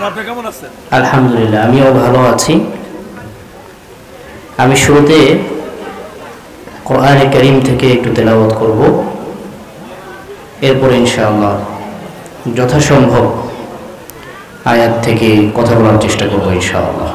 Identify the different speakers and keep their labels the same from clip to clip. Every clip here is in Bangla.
Speaker 1: আপনি কেমন আছেন?
Speaker 2: আলহামদুলিল্লাহ, আমিও ভালো আছি। আমি শুরুতে কোরআনে কারীম থেকে একটু তেলাওয়াত করব, এরপর ইনশাআল্লাহ যথাসম্ভব আয়াত থেকে কথা বলার চেষ্টা করব ইনশাআল্লাহ।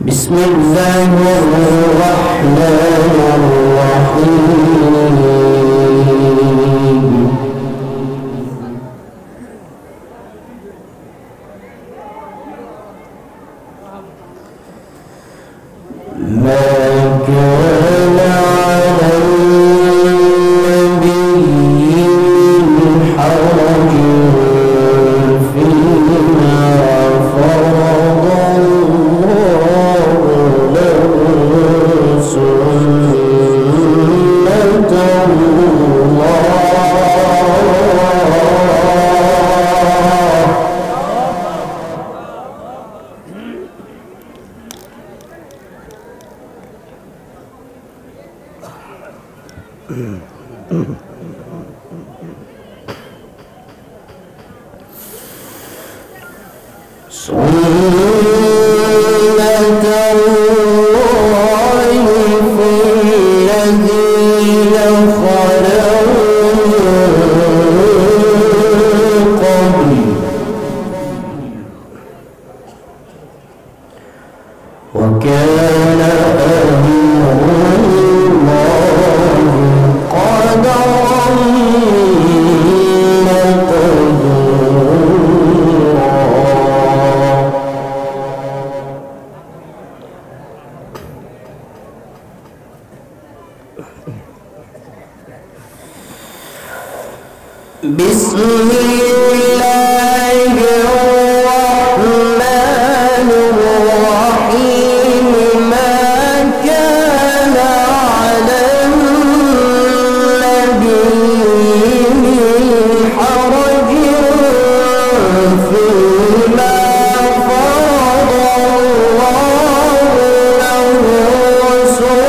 Speaker 2: بسم الله الرحمن الرحيم ما كان على النبي من حرج فيما فرض الله له سنة سنة الله
Speaker 1: وكان أمر الله قدرا مقدورا. بسم الله الرحمن الرحيم. ما كان على النبي من حرج فيما فرض الله له سنة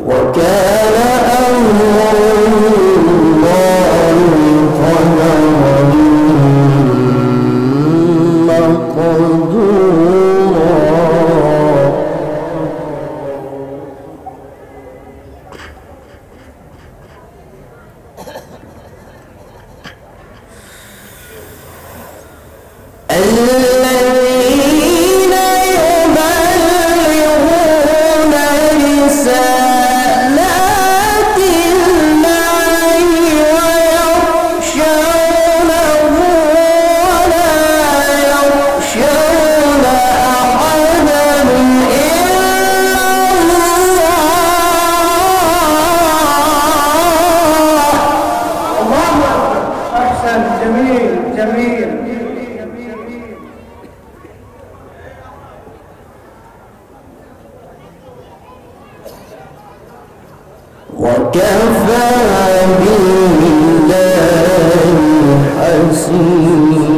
Speaker 1: وكان أمر الله قدرا مقدورا. الذين يبلغون رسالات الله ويخشونه ولا يخشون أحدا إلا الله.
Speaker 3: أحسن. جميل جميل.
Speaker 1: وكفى بالله حسيبا.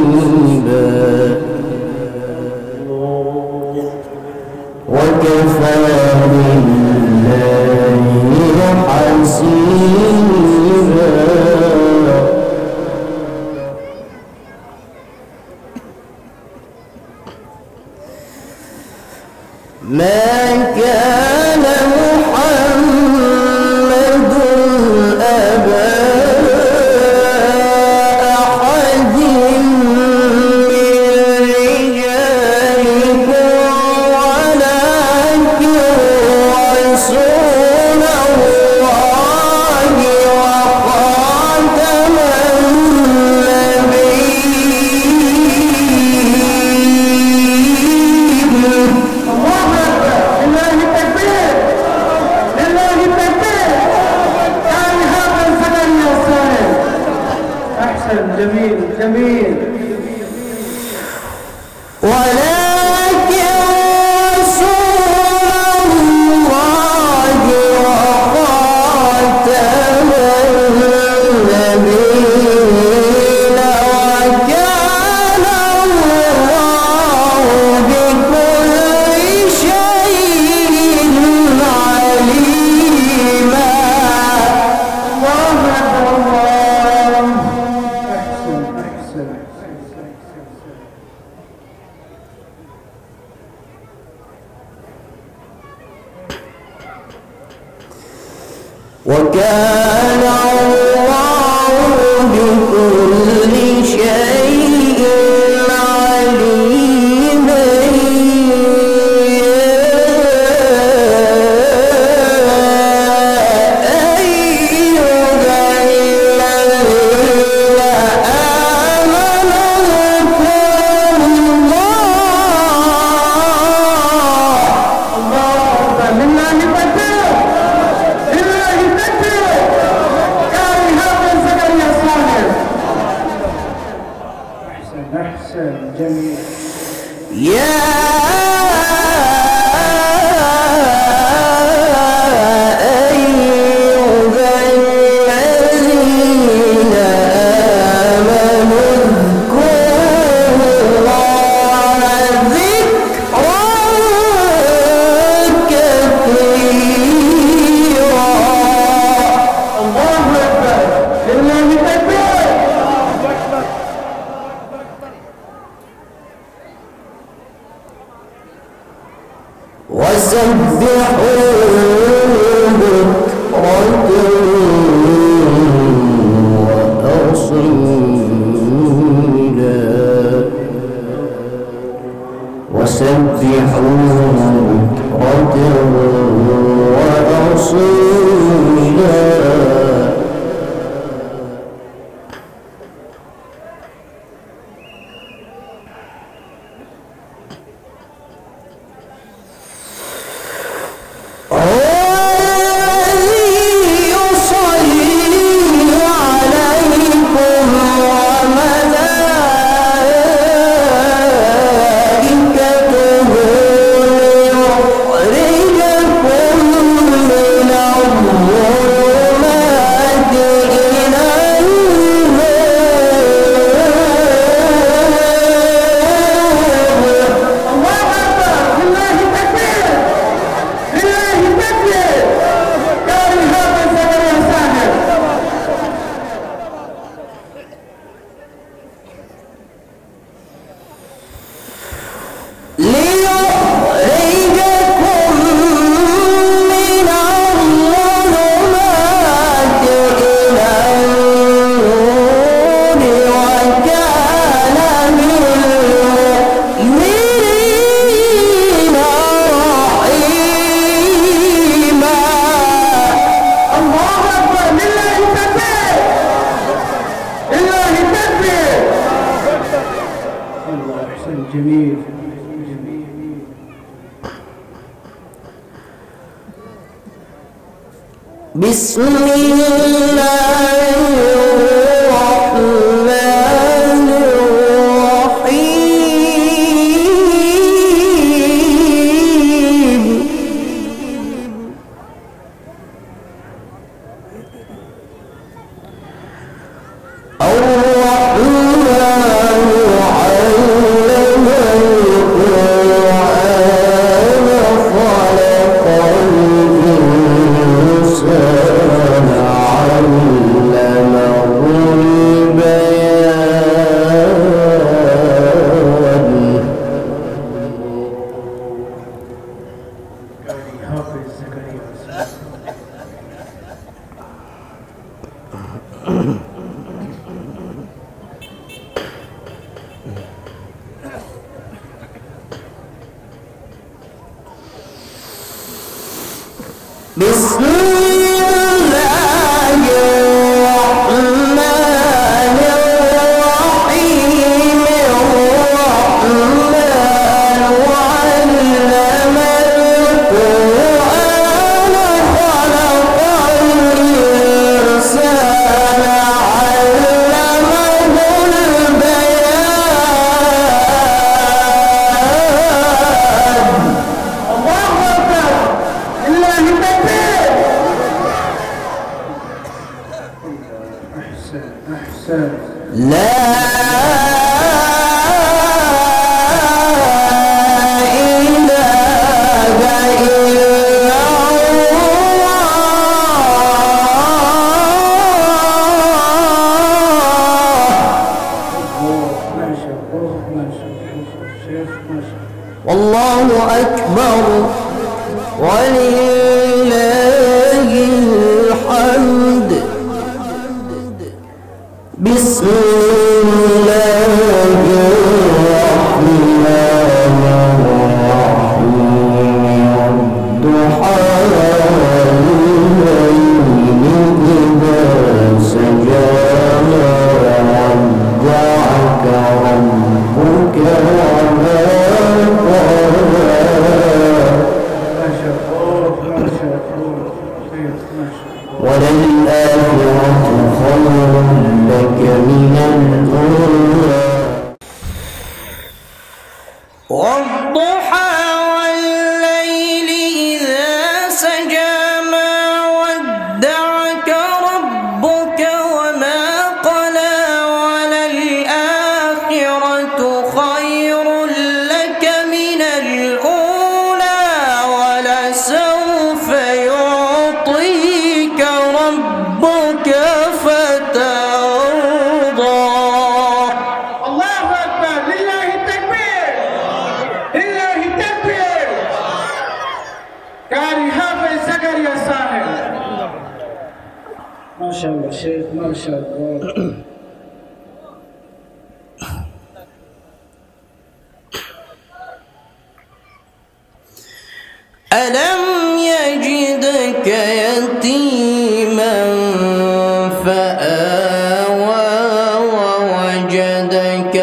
Speaker 1: وكفى بالله حسيبا. ما كان محمد أبا أحد من رجالكم ولكن رسول الله وخاتم النبيين.
Speaker 3: جميل جميل.
Speaker 1: ولكن رسول الله وخاتم النبيين وكان الله بكل شيء عليما.
Speaker 3: الله أكبر. الله. أحسن أحسن.
Speaker 1: وكان الله بكل شيء عليما.
Speaker 3: الله أكبر. لله التكبير. لله التكبير. جميل.
Speaker 1: يا
Speaker 3: جميل.
Speaker 1: بسم الله الرحمن الرحيم. بسم الله الرحمن الرحيم. الرحمن علم القرآن خلق الإنسان علمه البيان.
Speaker 3: الله أكبر. لله التكبير. أحسن أحسن.
Speaker 1: لا إله إلا الله.
Speaker 3: ما شاء الله ما شاء الله شيخ ما شاء الله.
Speaker 1: والله أكبر ولله الحمد. بسم الله الرحمن الرحيم. والضحى والليل إذا سجى ودعك ربك وما قلى.
Speaker 3: ما شاء الله ما شاء الله شيخ ما شاء الله.
Speaker 1: وللآخرة خير لك من الأولى.
Speaker 4: والضحى والليل إذا سجى ما ودعك ربك وما قلى وللآخرة خير لك من الأولى ولسوف يعطيك ربك فترضى.
Speaker 3: الله أكبر لله التكبير لله التكبير. قاري حافظ زكريا صاحب. ما شاء الله شيخ ما شاء الله.
Speaker 4: ألم يجدك يتيما فآوى ووجدك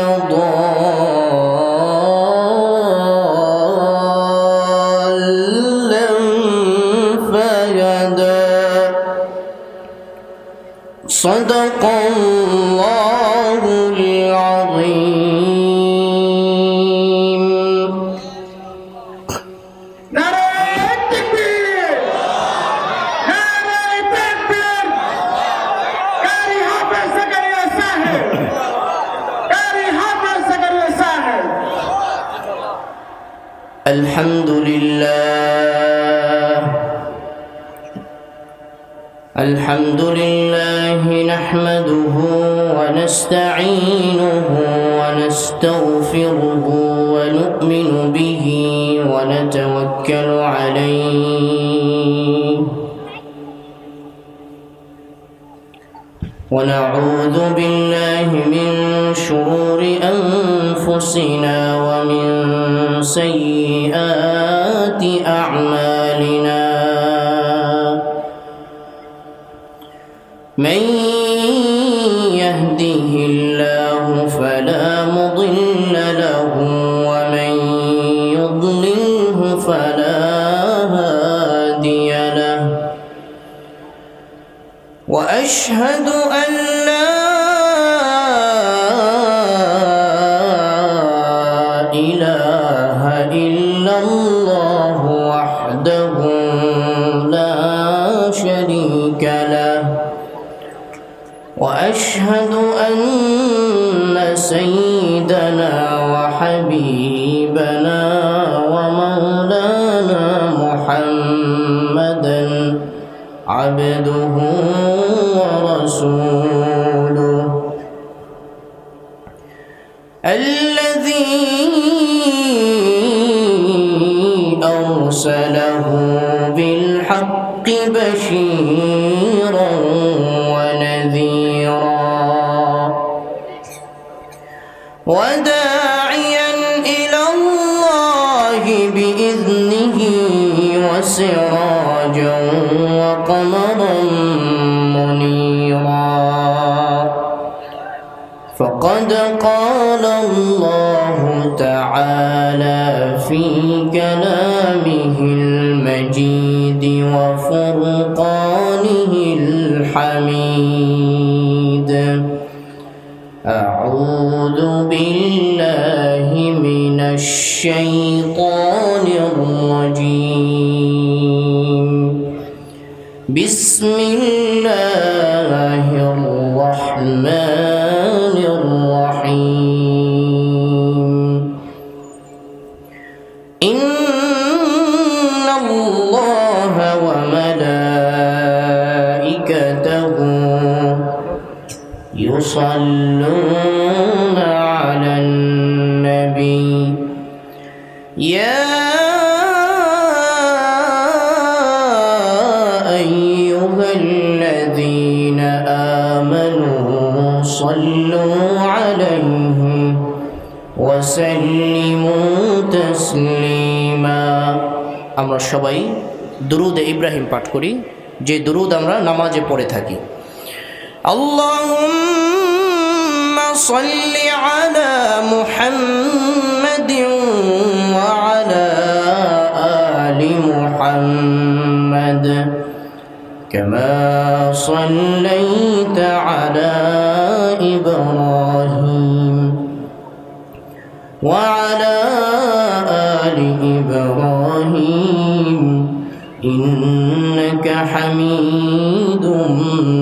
Speaker 4: ضالا فهدى. صدق الله العظيم.
Speaker 3: نعرة التكبير نعرة التكبير. قاري حافظ زكريا صاحب قاري حافظ زكريا صاحب.
Speaker 4: الحمد لله الحمد لله نحمده ونستعينه ونستغفره ونؤمن به ونتوكل عليه ونعوذ بالله من شرور أنفسنا ومن سيئات أعمالنا. من يهده الله فلا مضل له ومن يضلله فلا هادي له. وأشهد أن لا إله إلا الله وحده لا شريك له. وأشهد أن سيدنا وحبيبنا ومولانا محمدا عبده ورسوله الذي أرسله بالحق بشيرا ونذيرا وداعيا إلى الله بإذنه وسراجا وقمرا منيرا. فقد قال الله تعالى في كلامه المجيد وفرقانه الحميد. أعوذ بالله من الشيطان الرجيم. بسم الله الرحمن الرحيم. إن الله وملائكته يصلون على النبي يا أيها الذين آمنوا صلوا عليه وسلموا تسليما. আমরা সবাই দুরূদ ইব্রাহিম পাঠ করি, যে দুরূদ আমরা নামাজে পড়ে থাকি। আল্লাহুম্মা সাল্লি আলা মুহাম্মাদিন ওয়া আলা আলি মুহাম্মাদ কামা সাল্লাইতা আলা ইব্রাহিম ওয়া আলা حميد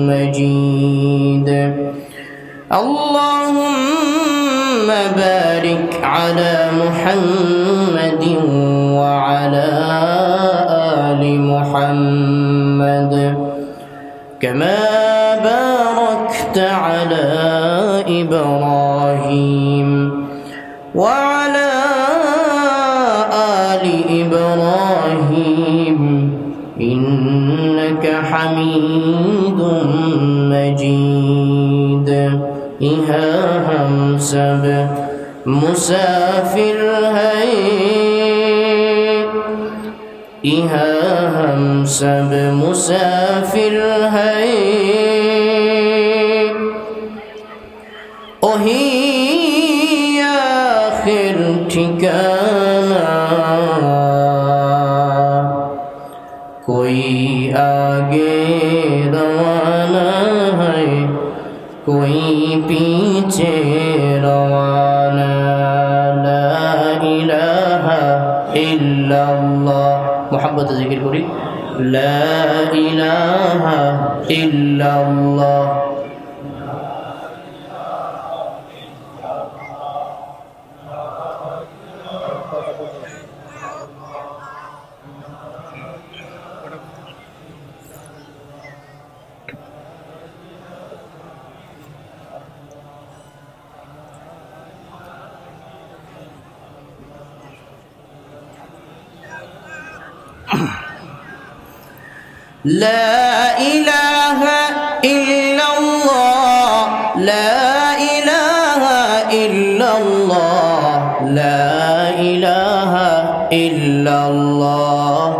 Speaker 4: مجيد اللهم بارك على محمد وعلى آل محمد كما باركت على إبراهيم وعلى آل إبراهيم إنك حميد مجيد إها همسب مسافر ہے إها همسب مسافر ہے وہی آخر ٹھکانہ کوئی آگے روانہ ہے کوئی پیچھے روانہ لا الہ الا اللہ محبت ذکر کری لا الہ الا اللہ لا إله إلا الله لا إله إلا الله لا إله إلا الله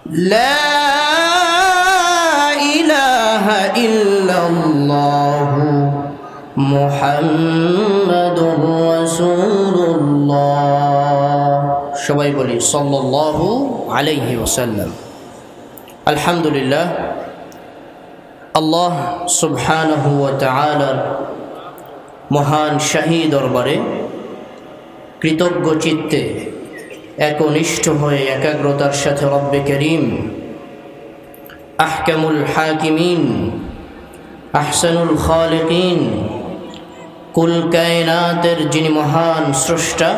Speaker 4: لا إلا الله محمد رسول الله সবাই বলি সাল্লাল্লাহু আলাইহি ওয়াসাল্লাম আলহামদুলিল্লাহ আল্লাহ সুবহানাহু ওয়া তাআলার মহান শাহী দরবারে কৃতজ্ঞ চিত্তে একনিষ্ঠ হয়ে একাগ্রতার সাথে রব্বে করিম আহকামুল হাকিমিন আহসানুল খালিকিন কুল কায়নাতের যিনি মহান স্রষ্টা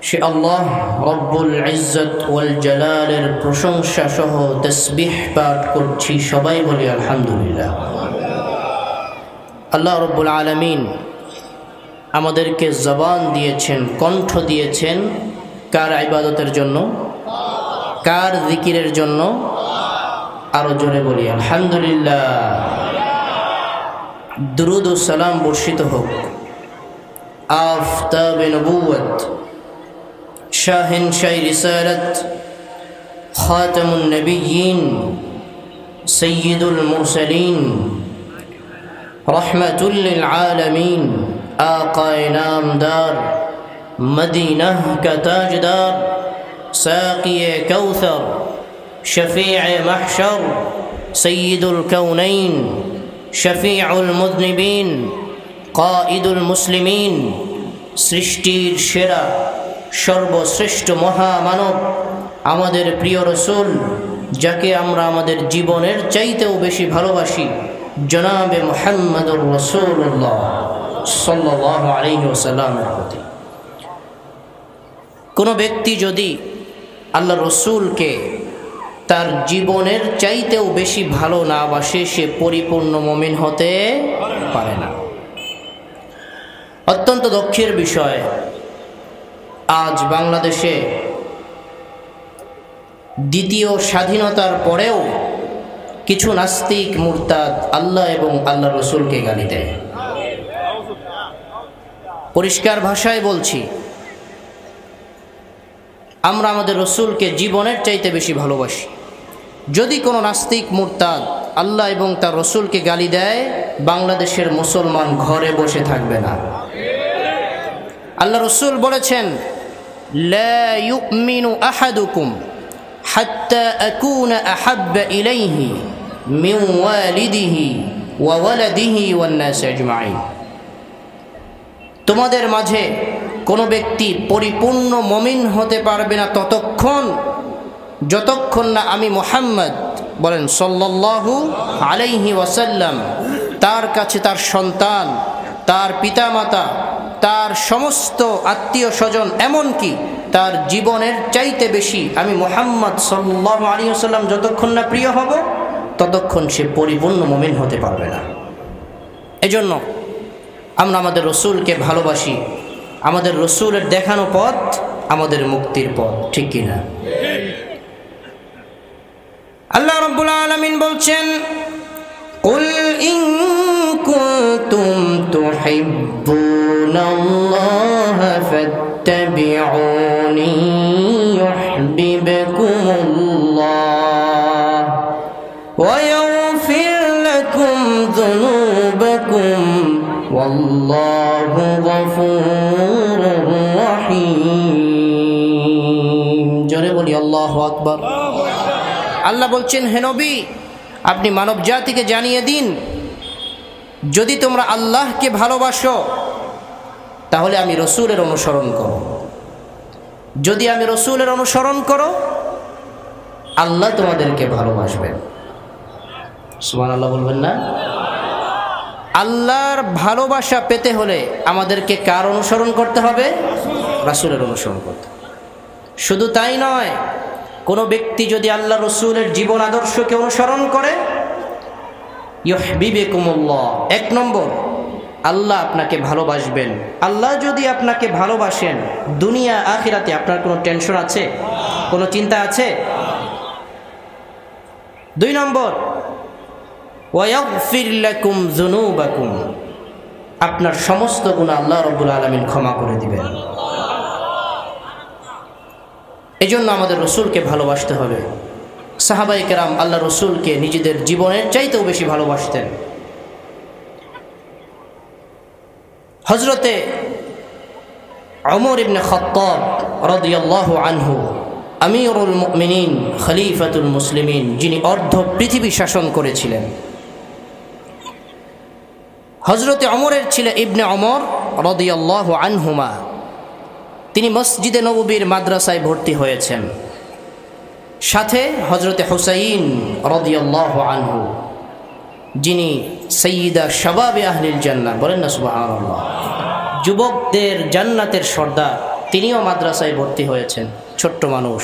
Speaker 4: সে আল্লাহ রব্বুল ইজ্জত ওয়াল জালালের প্রশংসা সহ তাসবিহ পাঠ করছি সবাই বলি আলহামদুলিল্লাহ আল্লাহ রব্বুল আলামিন আমাদেরকে জবান দিয়েছেন কণ্ঠ দিয়েছেন কার ইবাদতের জন্য কার জিকিরের জন্য আরো জোরে বলি আলহামদুলিল্লাহ দুরুদ ও সালাম বর্ষিত হোক আফতাবে নবুয়ত শাহিনশাহী রিসালাত খাতামুন নবিয়্যিন সাইয়্যিদুল মুরসালিন রাহমাতুল লিল আলামিন আকায়ে নামদার মদিনাহ কা তাজদার সাকিয়ে কাউসার شفيع محشر سيد الكونين شفيع المذنبين قائد المسلمين সৃষ্টির সেরা সর্বশ্রেষ্ঠ মহামানব আমাদের প্রিয় রাসূল যাকে আমরা আমাদের জীবনের চাইতেও বেশি ভালোবাসি জনাবে মুহাম্মদুর রাসূলুল্লাহ সাল্লাল্লাহু আলাইহি ওয়াসাল্লামের প্রতি কোনো ব্যক্তি যদি আল্লাহর রাসূলকে তার জীবনের চাইতেও বেশি ভালো না বাসে সে পরিপূর্ণ মুমিন হতে পারে না অত্যন্ত দুঃখের বিষয় আজ বাংলাদেশে দ্বিতীয় স্বাধীনতার পরেও কিছু নাস্তিক মুরতাদ আল্লাহ এবং আল্লাহর রাসূলকে গালি দেয় পরিষ্কার ভাষায় বলছি আমরা আমাদের রাসূলকে জীবনের চাইতে বেশি ভালোবাসি যদি কোনো নাস্তিক মুরতাদ আল্লাহ এবং তার রাসূলকে গালি দেয় বাংলাদেশের মুসলমান ঘরে বসে থাকবে না আল্লাহ রাসূল বলেছেন লা ইউমিনু আহাদুকুম হাত্তা আকুনা আহাব্বা ইলাইহি মিন ওয়ালিদিহি ওয়া ওয়ালাদিহি ওয়ান নাস আজমাইন। তোমাদের মাঝে কোনো ব্যক্তি পরিপূর্ণ মুমিন হতে পারবে না যতক্ষণ না আমি মুহাম্মদ বলেন সাল্লাল্লাহু আলাইহি ওয়াসাল্লাম তার কাছে তার সন্তান, তার পিতামাতা, তার সমস্ত আত্মীয় স্বজন, এমনকি তার জীবনের চাইতে বেশি আমি মুহাম্মদ সাল্লাল্লাহু আলাইহি ওয়াসাল্লাম যতক্ষণ না প্রিয় হব ততক্ষণ সে পরিপূর্ণ মুমিন হতে পারবে না। এজন্য আমরা আমাদের রসুলকে ভালোবাসি। আমাদের রসুলের দেখানো পথ আমাদের মুক্তির পথ, ঠিক কিনা? আল্লাহ রাব্বুল আলামিন বলছেন, কুল ইন কুনতুম তুহিব্বুনাল্লাহ ফাত্তাবিউনি ইউহিব্বুকুমুল্লাহ ওয়া ইয়াগফির লাকুম যুনুবাকুম ওয়াল্লাহু গফুরুর রহিম। জোরে বলি আল্লাহু আকবার। আল্লাহ বলছেন, হে নবী, আপনি মানব জাতিকে জানিয়ে দিন, যদি তোমরা আল্লাহকে ভালোবাসো তাহলে আমি রসুলের অনুসরণ করো। যদি আমি রসুলের অনুসরণ করো আল্লাহ তোমাদেরকে ভালোবাসবেন। সুবহানাল্লাহ বলবেন না? আল্লাহর ভালোবাসা পেতে হলে আমাদেরকে কার অনুসরণ করতে হবে? রাসূলের অনুসরণ করতে হবে। শুধু তাই নয়, কোনো ব্যক্তি যদি আল্লাহ রসুলের জীবন আদর্শকে অনুসরণ করে ইউহিব্বুকুমুল্লাহ, এক নম্বর আল্লাহ আপনাকে ভালোবাসবেন। আল্লাহ যদি আপনাকে ভালোবাসেন, দুনিয়া আখিরাতে আপনার কোনো টেনশন আছে? কোনো চিন্তা আছে? দুই নম্বর ওয়া ইয়াগফির লাকুম যুনুবাকুম, আপনার সমস্ত গুনাহ আল্লাহ রাব্বুল আলামিন ক্ষমা করে দিবেন। এজন্য আমাদের রসুলকে ভালোবাসতে হবে। সাহাবায়ে কেরাম আল্লাহ রসুলকে নিজেদের জীবনের চাইতেও বেশি ভালোবাসতেন। হযরতে ওমর ইবনে খাত্তাব রাদিয়াল্লাহু আনহু, আমিরুল মুমিনিন, খলিফাতুল মুসলিমিন, যিনি অর্ধ পৃথিবী শাসন করেছিলেন, হযরতে ওমরের ছেলে ইবনে ওমর রাদিয়াল্লাহু আনহুমা, তিনি মসজিদে নববীর মাদ্রাসায় ভর্তি হয়েছেন। সাথে হযরতে হুসাইন রাদিয়াল্লাহু আনহু, যিনি সাইয়্যিদা শাবাবে আহলিল জান্নাহ, বলেন না সুবহানাল্লাহ, যুবকদের জান্নাতের সর্দার, তিনিও মাদ্রাসায় ভর্তি হয়েছেন। ছোট্ট মানুষ।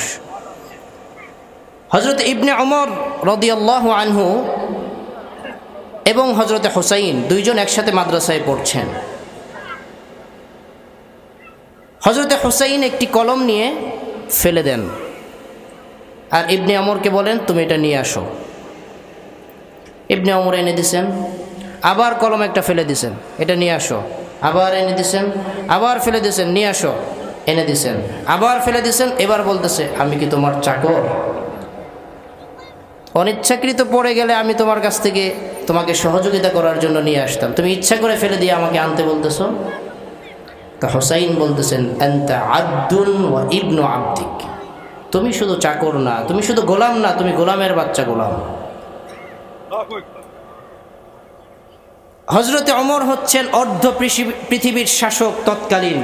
Speaker 4: হযরত ইবনে ওমর রাদিয়াল্লাহু আনহু এবং হযরতে হুসাইন দুইজন একসাথে মাদ্রাসায় পড়ছেন। হযরতে হুসাইন একটি কলম নিয়ে ফেলে দেন আর ইবনে ওমরকে বলেন, তুমি এটা নিয়ে আসো। ইবনে ওমর এনে দিছেন, আবার কলম একটা ফেলে দিছেন, এটা নিয়ে আসো। আবার এনে দিছেন, আবার ফেলে দিছেন, নিয়ে আসো। এনে দিছেন, আবার ফেলে দিছেন। এবার বলতেছে, আমি কি তোমার চাকর? অনিচ্ছাকৃত পড়ে গেলে আমি তোমার কাছ থেকে তোমাকে সহযোগিতা করার জন্য নিয়ে আসতাম, তুমি ইচ্ছা করে ফেলে দিয়ে আমাকে আনতে বলতেছো? তা হুসাইন বলতেছেন, আনতা আব্দুন ওয়া ইবনু আবদিক, তুমি শুধু চাকর না, তুমি শুধু গোলাম না, তুমি গোলামের বাচ্চা গোলাম। হযরতে ওমর হচ্ছেন অর্ধ পৃথিবীর শাসক। তৎকালীন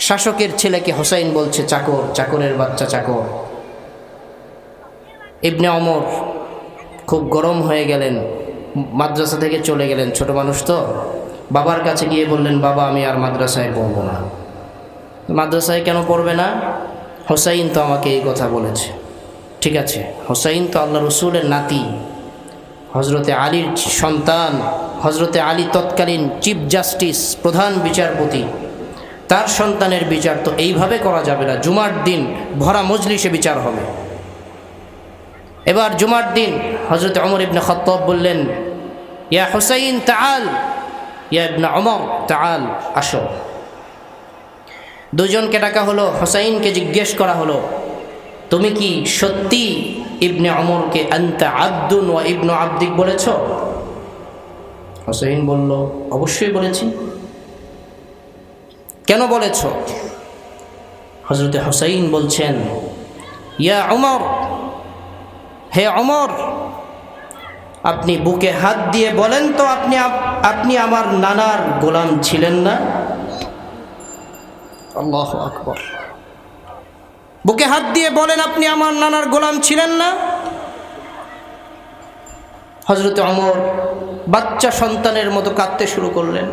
Speaker 4: শাসকের ছেলেকে হুসাইন বলছে চাকর, চাকরের বাচ্চা চাকর। ইবনে ওমর খুব গরম হয়ে গেলেন, মাদ্রাসা থেকে চলে গেলেন। ছোট মানুষ তো, বাবার কাছে গিয়ে বললেন, বাবা আমি আর মাদ্রাসায় পড়বো না। মাদ্রাসায় কেন পড়বে না? হুসাইন তো আমাকে এই কথা বলেছে। ঠিক আছে, হুসাইন তো আল্লাহ রসুলের নাতি, হযরতে আলীর সন্তান। হযরতে আলী তৎকালীন চিফ জাস্টিস, প্রধান বিচারপতি, তার সন্তানের বিচার তো এইভাবে করা যাবে না। জুমার দিন ভরা মজলিসে বিচার হবে। এবার জুমার দিন হযরত ওমর ইবনে খাত্তাব বললেন, ইয়া হুসাইন তাআল, ইয়া ইবনে ওমর তাআল, আসো। দুজনকে ডাকা হলো। হুসাইনকে জিজ্ঞেস করা হলো, তুমি কি সত্যি ইবনে ওমরকে আনতা আব্দুন ওয়া ইবনু আবদিক বলেছ? হুসাইন বলল, অবশ্যই বলেছি। কেন বলেছ? হযরত হুসাইন বলছেন, ইয়া ওমর, হে ওমর, আপনি বুকে হাত দিয়ে বলেন তো আপনি আমার নানার গোলাম ছিলেন না? আল্লাহু আকবার। বুকে হাত দিয়ে বলেন আপনি আমার নানার গোলাম ছিলেন না? হযরত ওমর বাচ্চা সন্তানের মতো কাঁদতে শুরু করলেন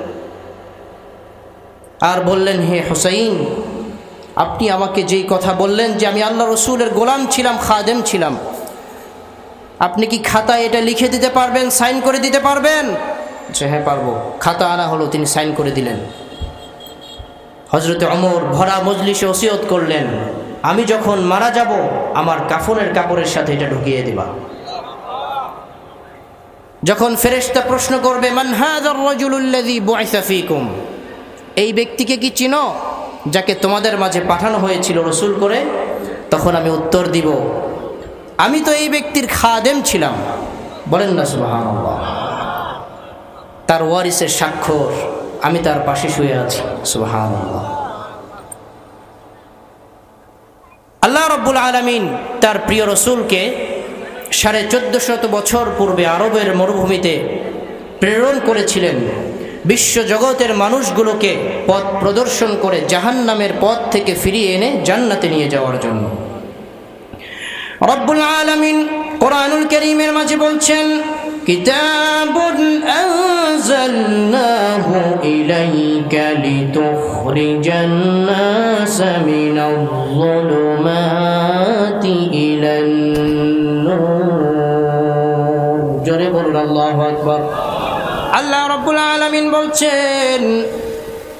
Speaker 4: আর বললেন, হে হুসাইন, আপনি আমাকে যেই কথা বললেন যে আমি আল্লাহ রসুলের গোলাম ছিলাম, খাদেম ছিলাম, আপনি কি খাতায় এটা লিখে দিতে পারবেন, সাইন করে দিতে পারবেন? হ্যাঁ পারবো। খাতা আনা হলো, তিনি সাইন করে দিলেন। হযরত ওমর ভরা মজলিসে ওসিয়ত করলেন, আমি যখন মারা যাব আমার কাফনের কাপড়ের সাথে এটা ঢুকিয়ে দিবা। যখন ফেরেশতা প্রশ্ন করবে, মান হাযার রাজুলুল্লাযী বুইসা ফীকুম, এই ব্যক্তিকে কি চিনো যাকে তোমাদের মাঝে পাঠানো হয়েছিল রসুল করে? তখন আমি উত্তর দিব, আমি তো এই ব্যক্তির খাদেম ছিলাম। বলেন না সুবহানাল্লাহ। তার ওয়ারিসের স্বাক্ষর, আমি তার পাশে শুয়ে আছি। সুবহানাল্লাহ। আল্লাহ রাব্বুল আলামিন তার প্রিয় রসুলকে 1450 বছর পূর্বে আরবের মরুভূমিতে প্রেরণ করেছিলেন বিশ্বজগতের মানুষগুলোকে পথ প্রদর্শন করে জাহান্নামের পথ থেকে ফিরিয়ে এনে জান্নাতে নিয়ে যাওয়ার জন্য। রব্বুল আলামিন কোরআনুল কারীমের মাঝে বলছেন, কিতাবুন আনজালনাহু ইলাইকা লিতুখরিজান নাসা মিনাজ-যুলুমাতি ইলান নূর। জোরে বলুন আল্লাহু আকবার। আল্লাহ রাব্বুল আলামিন বলছেন,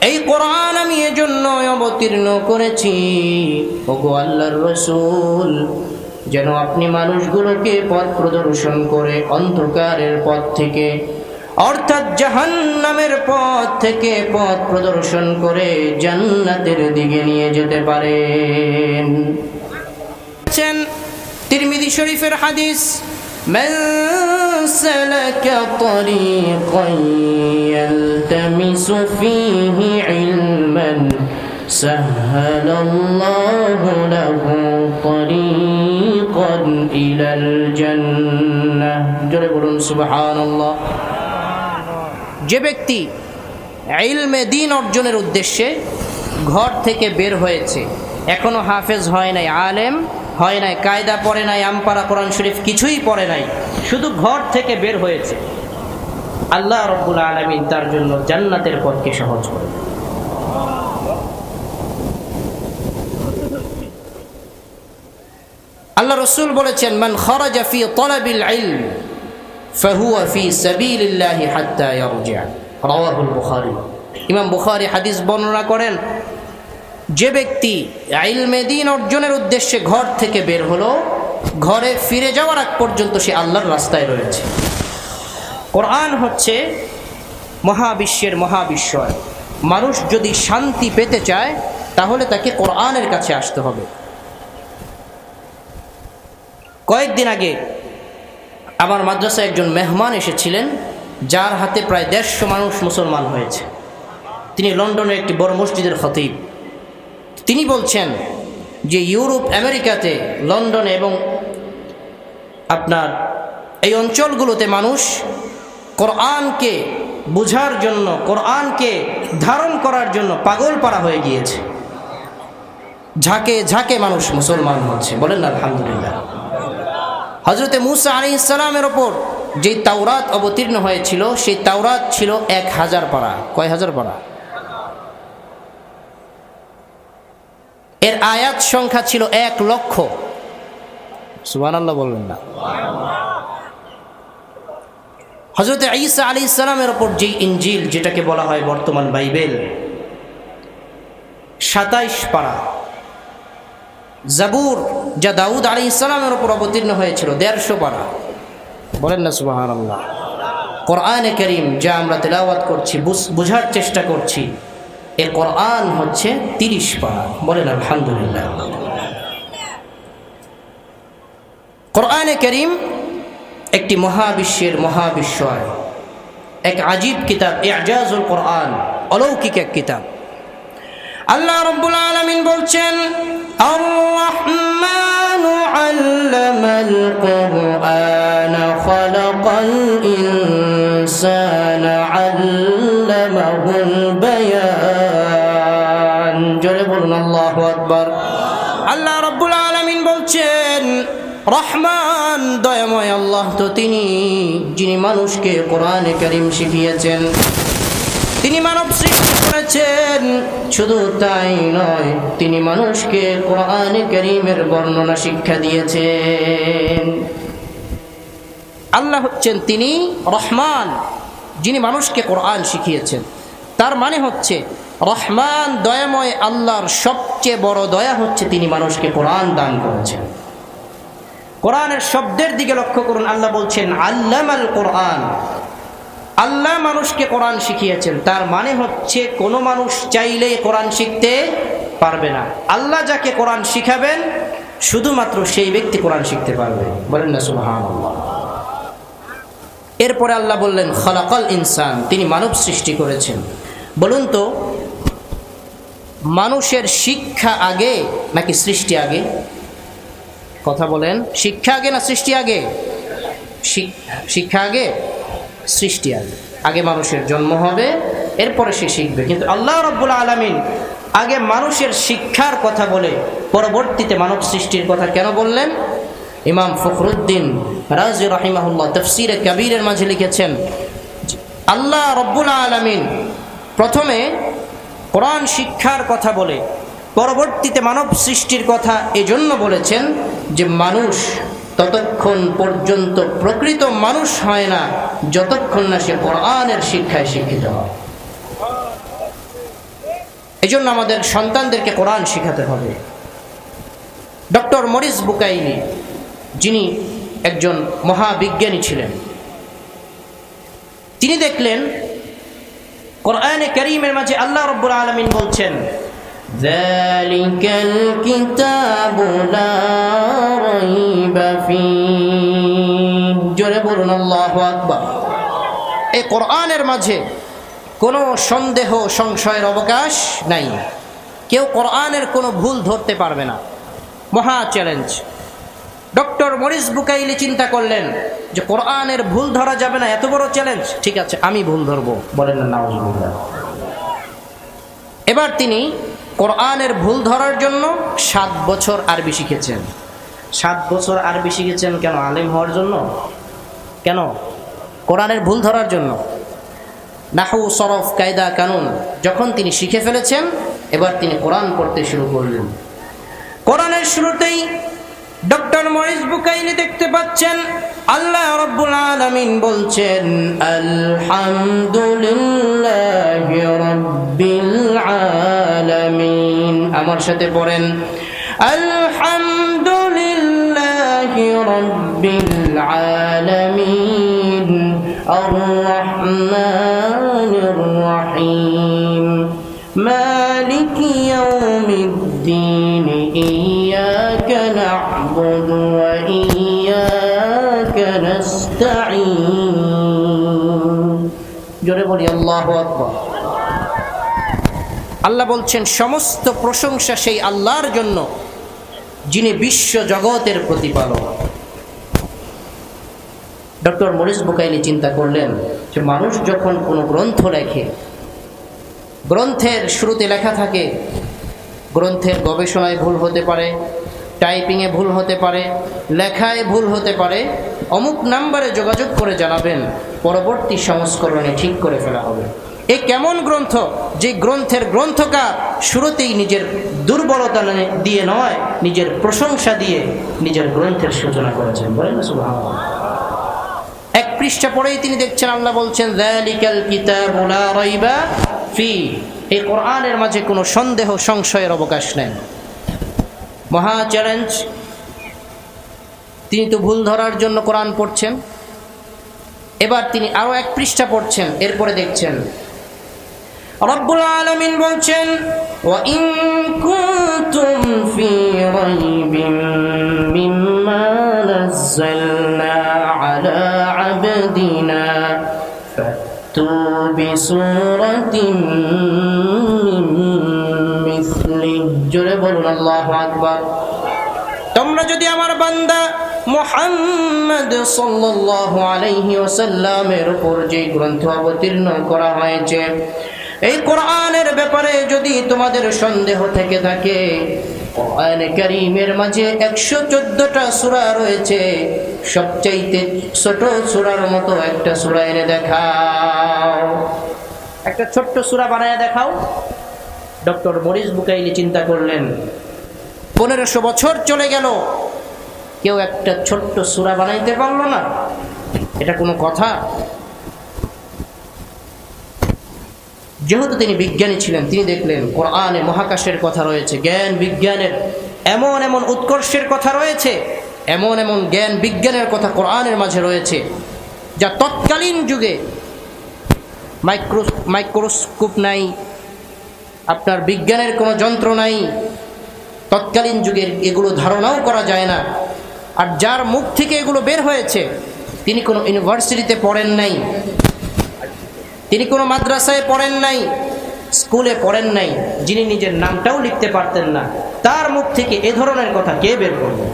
Speaker 4: এই কোরআন আমি এজন্য অবতীর্ণ করেছি ওগো আল্লাহর রাসূল, যেন আপনি মানুষগুলোকে পথ প্রদর্শন করে অন্ধকারের পথ থেকে, অর্থাৎ জাহান্নামের পথ থেকে পথ প্রদর্শন করে জান্নাতের দিকে নিয়ে যেতে পারেন। তিরমিজি শরীফের হাদিস, من سلك طريقا يلتمس فيه علما سهل الله له طريقا إلى الجنة। জোরে বলুন সুবহানাল্লাহ। যে ব্যক্তি ইলমে দ্বীন অর্জনের উদ্দেশ্যে ঘর থেকে বের হয়েছে, এখনো হাফেজ হয় নাই, আলেম হয় নাই, কায়দা পড়ে নাই, আমপারা কোরআন শরীফ কিছুই পড়ে নাই, শুধু ঘর থেকে বের হয়েছে, আল্লাহ রাব্বুল আলামিন তার জন্য জান্নাতের পথকে সহজ করে। আল্লাহ রাসূল বলেছেন, মান খারাজা ফি তালাবিল ইলম ফাহুয়া ফি সাবিলিল্লাহি হাত্তা ইয়ারজি'a। রাওয়াহুল বুখারী। ইমাম বুখারী হাদিস বর্ণনা করেন, যে ব্যক্তি ইলমে দ্বীন অর্জনের উদ্দেশ্যে ঘর থেকে বের হলো, ঘরে ফিরে যাওয়ার আগ পর্যন্ত সে আল্লাহর রাস্তায় রয়েছে। কোরআন হচ্ছে মহাবিশ্বের মহাবিশ্বয়। মানুষ যদি শান্তি পেতে চায় তাহলে তাকে কোরআনের কাছে আসতে হবে। কয়েকদিন আগে আমার মাদ্রাসায় একজন মেহমান এসেছিলেন, যার হাতে প্রায় 150 মানুষ মুসলমান হয়েছে। তিনি লন্ডনের একটি বড় মসজিদের খতিব। তিনি বলছেন যে ইউরোপ, আমেরিকাতে, লন্ডনে এবং আপনার এই অঞ্চলগুলোতে মানুষ কোরআনকে বোঝার জন্য, কোরআনকে ধারণ করার জন্য পাগল পারা হয়ে গিয়েছে। ঝাঁকে ঝাঁকে মানুষ মুসলমান হচ্ছে। বলেন না আলহামদুলিল্লাহ। হযরতে মূসা আলাইহিস সালামের ওপর যে তাওরাত অবতীর্ণ হয়েছিল, সেই তাওরাত ছিল 1000 পারা। কয় হাজার পারা? এর আয়াত সংখ্যা ছিল 1 লক্ষ। সুবহানাল্লাহ বলবেন না। হযরতে ঈসা আলাইহিস সালামের ওপর যে ইনজিল, যেটাকে বলা হয় বর্তমান বাইবেল, 27 পারা। জাবুর, যা দাউদ আলাইহিস সালামের ওপর অবতীর্ণ হয়েছিল, 150 পারা। বলেন না সুবহানাল্লাহ। কোরআনে কারীম যা আমরা তেলাওয়াত করছি, বোঝার চেষ্টা করছি, এর কোরআন হচ্ছে 30 পারা। বলেন আলহামদুলিল্লাহ। কোরআনে কারীম একটি মহাবিশ্বের মহাবিশ্বয়, এক আজীব কিতাব, ইজাজুল কোরআন, অলৌকিক এক কিতাব। আল্লাহ রাব্বুল আলামিন বলছেন, আর রহমানু আল্লামাল কোরআন খালাক খালাকাল ইনসানা আল্লামাহুল বায়ান। জোরে বলুন আল্লাহু আকবার। আল্লাহ রাব্বুল আলামিন বলছেন, রহমান দয়াময় আল্লাহ তো তিনি যিনি মানুষকে কোরআনে কারীম শিখিয়েছেন, তিনি মানব সৃষ্টি করেছেন। শুধু তাই নয়, তিনি মানুষকে কোরআনে কারীমের বর্ণনা শিক্ষা দিয়েছেন। আল্লাহ হচ্ছেন তিনি রহমান, যিনি মানুষকে কোরআন শিখিয়েছেন। তার মানে হচ্ছে রহমান দয়াময় আল্লাহর সবচেয়ে বড় দয়া হচ্ছে তিনি মানুষকে কোরআন দান করেছেন। কোরআনের শব্দের দিকে লক্ষ্য করুন, আল্লাহ বলছেন আল্লামাল কোরআন, আল্লাহ মানুষকে কোরআন শিখিয়েছেন। তার মানে হচ্ছে কোনো মানুষ চাইলেই কোরআন শিখতে পারবে না। আল্লাহ যাকে কোরআন শিখাবেন শুধুমাত্র সেই ব্যক্তি কোরআন শিখতে পারবে। বলেন না সুবহানাল্লাহ। এরপরে আল্লাহ বললেন খালাকাল ইনসান, তিনি মানব সৃষ্টি করেছেন। বলুন তো, মানুষের শিক্ষা আগে নাকি সৃষ্টি আগে? কথা বলেন, শিক্ষা আগে না সৃষ্টি আগে? শিক্ষা আগে, সৃষ্টি আগে। আগে মানুষের জন্ম হবে, এরপরে সে শিখবে। কিন্তু আল্লাহ রাব্বুল আলামিন আগে মানুষের শিক্ষার কথা বলে পরবর্তীতে মানব সৃষ্টির কথা কেন বললেন? ইমাম ফখরুদ্দিন রাজি রাহিমাহুল্লাহ তাফসীরে কাবীরের মাঝে লিখেছেন, আল্লাহ রাব্বুল আলামিন প্রথমে কোরআন শিক্ষার কথা বলে পরবর্তীতে মানব সৃষ্টির কথা এজন্য বলেছেন যে মানুষ ততক্ষণ পর্যন্ত প্রকৃত মানুষ হয় না যতক্ষণ না সে কোরআনের শিক্ষায় শিক্ষিত হয়। এজন্য আমাদের সন্তানদেরকে কোরআন শিখাতে হবে। ডক্টর মরিস বুকাইলি, যিনি একজন মহাবিজ্ঞানী ছিলেন, তিনি দেখলেন কোরআনে কারীমের মাঝে আল্লাহ রাব্বুল আলামিন বলছেন যালিকাল কিতাবু লা রাইবা ফীহ। জোরে বলুন আল্লাহু আকবার। এই কোরআনের মাঝে কোনো সন্দেহ সংশয়ের অবকাশ নাই। কেউ কোরআনের কোনো ভুল ধরতে পারবে না। মহা চ্যালেঞ্জ। ডক্টর মরিস বুকাইলি চিন্তা করলেন যে কোরআনের ভুল ধরা যাবে না, এত বড় চ্যালেঞ্জ, ঠিক আছে আমি ভুল ধরবো। বলেন না নাউজুবিল্লাহ। এবার তিনি কোরআনের ভুল ধরার জন্য 7 বছর আরবি শিখেছেন। 7 বছর আরবি শিখেছেন কেন? আলেম হওয়ার জন্য? কেন? কোরআনের ভুল ধরার জন্য। নাহু, সরফ, কায়দা, কানুন যখন তিনি শিখে ফেলেছেন, এবার তিনি কোরআন পড়তে শুরু করলেন। কোরআনের শুরুতেই ডক্টর মরিস বুকাইলি দেখতে পাচ্ছেন আল্লাহ রাব্বুল আলামিন বলছেন আলহামদুলিল্লাহি রাব্বিল আলামিন। আমার সাথে পড়েন আলহামদুলিল্লাহি রাব্বিল আলামিন আর রহমানির রহিম মালিকি ইয়াউমিদ্দিন ইয়্যাকা না'বুদু ওয়া ইয়্যাকা নাস্তাঈন। জোরে বলি আল্লাহু আকবার। আল্লাহ বলছেন সমস্ত প্রশংসা সেই আল্লাহর জন্য যিনি বিশ্ব জগতের প্রতিপালক। ডক্টর মরিস বুকাইলি চিন্তা করলেন যে মানুষ যখন কোনো গ্রন্থ লেখে, গ্রন্থের শুরুতে লেখা থাকে, গ্রন্থের গবেষণায় ভুল হতে পারে, টাইপিংয়ে ভুল হতে পারে, লেখায় ভুল হতে পারে, অমুক নাম্বারে যোগাযোগ করে জানাবেন, পরবর্তী সংস্করণে ঠিক করে ফেলা হবে। এ কেমন গ্রন্থ যে গ্রন্থের গ্রন্থকার শুরুতেই নিজের দুর্বলতা দিয়ে নয়, নিজের প্রশংসা দিয়ে নিজের গ্রন্থের সূচনা করেছেন। বলেন না সুবহানাল্লাহ। এক পৃষ্ঠা পড়েই তিনি দেখছেন আল্লাহ বলছেন যালিকাল কিতাবু লা রাইবা ফীহ। এই কোরআনের মাঝে কোনো সন্দেহ সংশয়ের অবকাশ নেই। মহা চ্যালেঞ্জ। তিনি তো ভুল ধরার জন্য কোরআন পড়ছেন, এবার তিনি আরো এক পৃষ্ঠা পড়ছেন, এরপরে দেখছেন রব্বুল আলামিন বলছেন ওয়া ইন কুনতুম ফি রাইবিন মিম্মা নাযালনা আলা আবদিনা ফাতু বিসূরাতিন মিন মিসলি। জোরে বলুন আল্লাহু আকবার। তোমরা যদি আমার বান্দা মুহাম্মদ সাল্লাল্লাহু আলাইহি ওয়াসাল্লামের উপর যে গ্রন্থ অবতীর্ণ করা হয়েছে, এই কোরআনের ব্যাপারে যদি তোমাদের সন্দেহ থেকে থাকে, কোরআনে কারীমের মাঝে 114টা সূরা রয়েছে, সবচাইতে ছোট সূরার মতো একটা সূরা এনে দেখাও, একটা ছোট্ট সূরা বানায় দেখাও। ডক্টর মরিস বুকাইলি চিন্তা করলেন, 1500 বছর চলে গেল, কেউ একটা ছোট্ট সূরা বানাইতে পারলো না, এটা কোনো কথা? যেহেতু তিনি বিজ্ঞানী ছিলেন, তিনি দেখলেন কোরআনে মহাকাশের কথা রয়েছে, জ্ঞান বিজ্ঞানের এমন এমন উৎকর্ষের কথা রয়েছে, এমন এমন জ্ঞান বিজ্ঞানের কথা কোরআনের মাঝে রয়েছে যা তৎকালীন যুগে মাইক্রোস্কোপ নাই, আপনার বিজ্ঞানের কোনো যন্ত্র নাই, তৎকালীন যুগের এগুলো ধারণাও করা যায় না। আর যার মুখ থেকে এগুলো বের হয়েছে, তিনি কোনো ইউনিভার্সিটিতে পড়েন নাই, তিনি কোনো মাদ্রাসায় পড়েন নাই, স্কুলে পড়েন নাই, যিনি নিজের নামটাও লিখতে পারতেন না, তার মুখ থেকে এ ধরনের কথা কে বের করবে?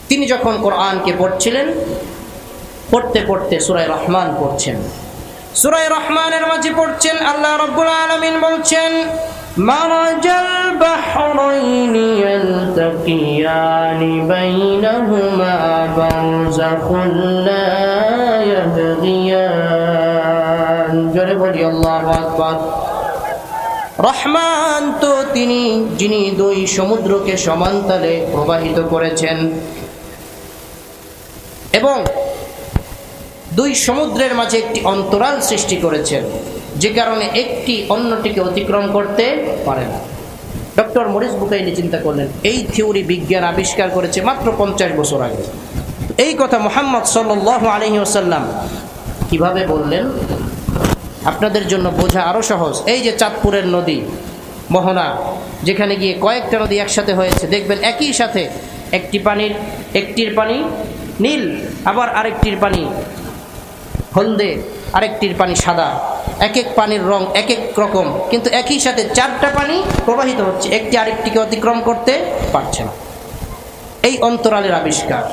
Speaker 4: তিনি যখন কোরআনকে পড়ছিলেন, পড়তে পড়তে সূরা রহমান পড়ছেন, সূরা রহমানের মাঝে পড়ছেন, আল্লাহ রাব্বুল আলামিন বলছেন, মারাজাল বাহরাইনি ইয়ালতাকিয়ানি বাইনাহুমা বারযাখুন লা ইয়াবগিয়ান। জোরে বলি আল্লাহু আকবার। রহমান তো তিনি যিনি দুই সমুদ্রকে সমান্তরালে প্রবাহিত করেছেন এবং দুই সমুদ্রের মাঝে একটি অন্তরাল সৃষ্টি করেছেন, যে কারণে একটি অন্যটিকে অতিক্রম করতে পারে না। ডক্টর মরিস বুকাইলি চিন্তা করলেন, এই থিওরি বিজ্ঞান আবিষ্কার করেছে মাত্র 50 বছর আগে। এই কথা মুহাম্মদ সাল্লাল্লাহু আলাইহি ওয়াসাল্লাম কিভাবে বললেন? আপনাদের জন্য বোঝা আরো সহজ। এই যে চাঁদপুরের নদী মোহনা, যেখানে গিয়ে কয়েকটা নদী একসাথে হয়েছে, দেখবেন একই সাথে একটির পানি নীল, আবার আরেকটির পানি হলদে, আরেকটির পানি সাদা, এক এক পানির রং এক এক রকম, কিন্তু একই সাথে 4টা পানি প্রবাহিত হচ্ছে, একটি আরেকটিকে অতিক্রম করতে পারছে না। এই অন্তরালের আবিষ্কার।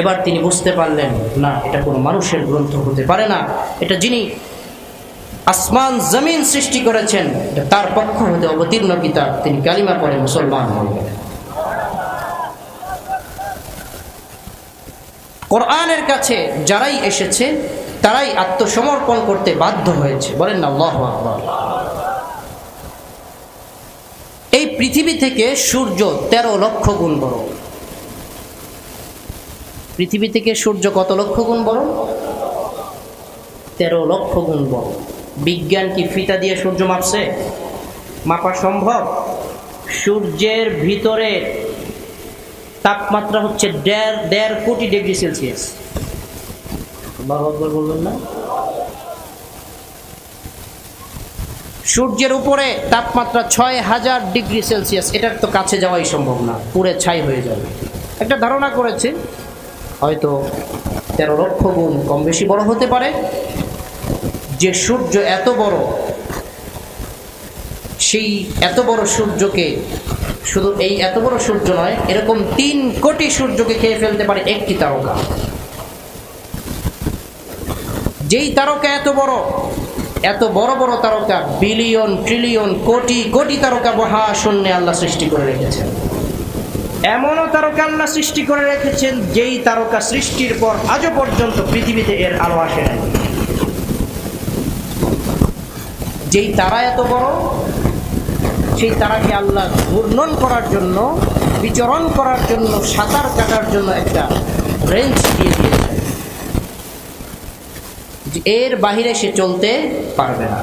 Speaker 4: এবার তিনি বুঝতে পারলেন, না, এটা কোনো মানুষের গ্রন্থ হতে পারে না, এটা যিনি আসমান জমিন সৃষ্টি করেছেন, এটা তার পক্ষ হতে অবতীর্ণ কিতাব। তিনি কালিমা পড়ে মুসলমান হয়ে গেলেন। কোরআনের কাছে যারাই এসেছে তারাই আত্মসমর্পণ করতে বাধ্য হয়েছে। বলেন না আল্লাহু আকবার। এই পৃথিবী থেকে সূর্য 13 লক্ষ গুণ বড়। পৃথিবী থেকে সূর্য কত লক্ষ গুণ বড়? 13 লক্ষ গুণ বড়। বিজ্ঞান কি ফিতা দিয়ে সূর্য মাপছে? মাপা সম্ভব? সূর্যের ভিতরে তাপমাত্রা হচ্ছে 1.5 কোটি ডিগ্রি সেলসিয়াস। বলবেন না? সূর্যের উপরে তাপমাত্রা 6000 ডিগ্রি সেলসিয়াস। এটার তো কাছে যাওয়াই সম্ভব না, পুরে ছাই হয়ে যাবে। একটা ধারণা করেছে হয়তো 13 লক্ষ গুণ কম বেশি বড় হতে পারে। যে সূর্য এত বড়, সেই এত বড় সূর্যকে, শুধু এই এত বড় সূর্য নয়, এরকম 3 কোটি সূর্যকে খেয়ে ফেলতে পারে একটি তারকা। যেই তারকা এত বড় বড় তারকা, বিলিয়ন ট্রিলিয়ন কোটি কোটি তারকা মহাশূন্যে আল্লাহ সৃষ্টি করে রেখেছেন। এমনও তারকা আল্লাহ সৃষ্টি করে রেখেছেন যেই তারকা সৃষ্টির পর আজও পর্যন্ত পৃথিবীতে এর আলো আসে নাই। যেই তারা এত বড়, সেই তারাকে আল্লাহ ঘূর্ণন করার জন্য, বিচরণ করার জন্য, সাঁতার কাটার জন্য একটা রেঞ্জ দিয়ে দিয়েছে, এর বাহিরে সে চলতে পারবে না।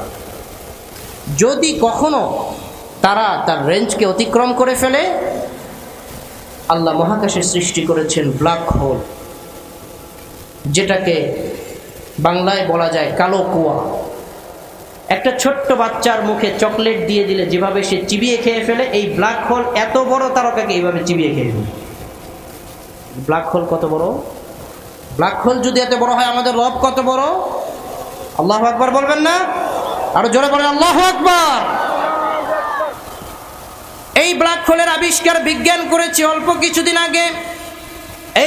Speaker 4: যদি কখনো তারা তার রেঞ্জকে অতিক্রম করে ফেলে, আল্লাহ মহাকাশে সৃষ্টি করেছেন ব্ল্যাক হোল, যেটাকে বাংলায় বলা যায় কালো কুয়া। একটা ছোট্ট বাচ্চার মুখে চকলেট দিয়ে দিলে যেভাবে সে চিবিয়ে খেয়ে ফেলে, এই ব্ল্যাক হোল এত বড় তারকাকে এইভাবে চিবিয়ে খেয়ে ফেলে। ব্ল্যাক হোল কত বড়? ব্ল্যাক হোল যদি এত বড় হয়, আমাদের রব কত বড়? আল্লাহু আকবার বলবেন না? আরো জোরে বলেন আল্লাহু আকবার। এই ব্ল্যাক হোলের আবিষ্কার বিজ্ঞান করেছে অল্প কিছুদিন আগে।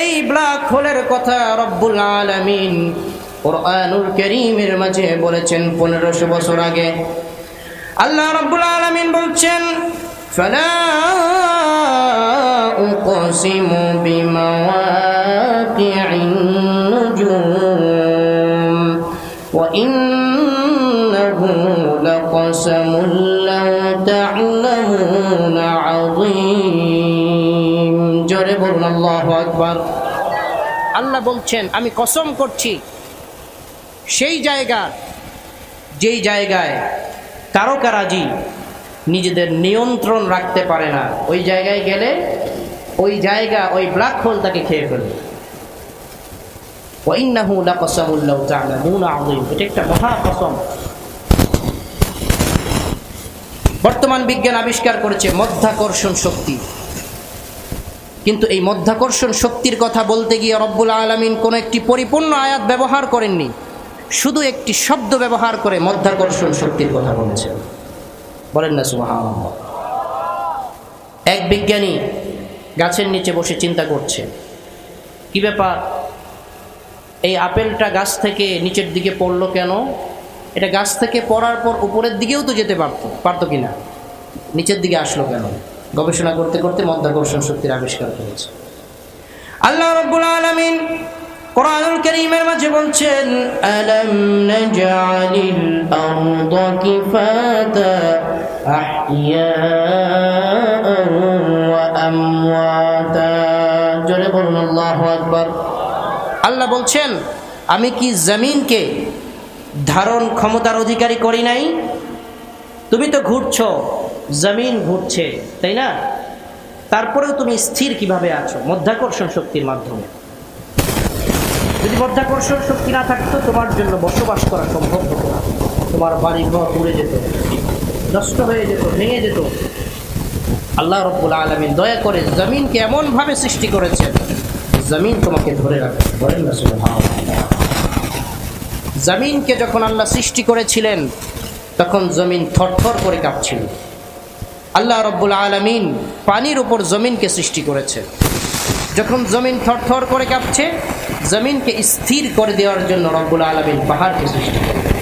Speaker 4: এই ব্ল্যাক হোলের কথা রব্বুল আলামিন কুরআনুল কারীমের মাঝে বলেছেন 1500 বছর আগে। আল্লাহ রব্বুল আলামিন বলছেন, ফালা উকসিমু বিমাওয়াকি'ন নুজুম ওয়া ইন্নাহু লাকসামুন লাউ তা'লামুনা আযীম। জোরে বলুন আল্লাহু আকবার। আল্লাহ বলছেন, আমি কসম করছি সেই জায়গা যেই জায়গায় তারকারাজি নিজেদের নিয়ন্ত্রণ রাখতে পারে না, ওই জায়গায় গেলে ওই জায়গা ওই ব্ল্যাক হোল তাকে খেয়ে ফেলবে। ওয়া ইন্নাহু লাকসামুন লাউ তা'লামুনা আযীম। এটা একটা মহা কসম। বর্তমান বিজ্ঞান আবিষ্কার করেছে মাধ্যাকর্ষণ শক্তি, কিন্তু এই মাধ্যাকর্ষণ শক্তির কথা বলতে গিয়ে রব্বুল আলামিন কোন একটি পরিপূর্ণ আয়াত ব্যবহার করেননি, শুধু একটি শব্দ ব্যবহার করে মাধ্যাকর্ষণ শক্তির কথা বলেছেন। বলেন না সুবহানাল্লাহ। এক বিজ্ঞানী গাছের নিচে বসে চিন্তা করছে, কি ব্যাপার, এই আপেলটা গাছ থেকে নিচের দিকে পড়লো কেন? এটা গাছ থেকে পড়ার পর উপরের দিকেও তো যেতে পারতো কিনা, নিচের দিকে আসলো কেন? গবেষণা করতে করতে মাধ্যাকর্ষণ শক্তির আবিষ্কার করেছে। আল্লাহ রাব্বুল আলামিন কুরআনুল কারীমের মাঝে বলছেন, আলাম নাজআলিল আরদা কিফাতা আহইয়াআন ওয়া আমওয়াতা। জোরে বলুন আল্লাহু আকবার। আল্লাহ বলছেন, আমি কি জমিনকে ধারণ ক্ষমতার অধিকারী করি নাই? তুমি তো ঘুরছো, জমিন ঘুরছে, তাই না? তারপরেও তুমি স্থির কিভাবে আছো? মাধ্যাকর্ষণ শক্তির মাধ্যমে। যদি মাধ্যাকর্ষণ শক্তি না থাকতো তোমার জন্য বসবাস করা সম্ভব হতো না। তোমার বাড়ি ঘর উড়ে যেত, নষ্ট হয়ে যেত, ভেঙে যেত। আল্লাহ রাব্বুল আলামিন দয়া করে জমিনকে এমনভাবে সৃষ্টি করেছেন, জমিন তোমাকে ধরে রাখে। বলেন না সুবহানাল্লাহ। জমিনকে যখন আল্লাহ সৃষ্টি করেছিলেন তখন জমিন থরথর করে কাঁপছিল। আল্লাহ রাব্বুল আলামিন পানির উপর জমিনকে সৃষ্টি করেছে। যখন জমিন থরথর করে কাঁপছে, জমিনকে স্থির করে দেওয়ার জন্য রব্বুল আলামিন পাহাড়কে সৃষ্টি করেছেন।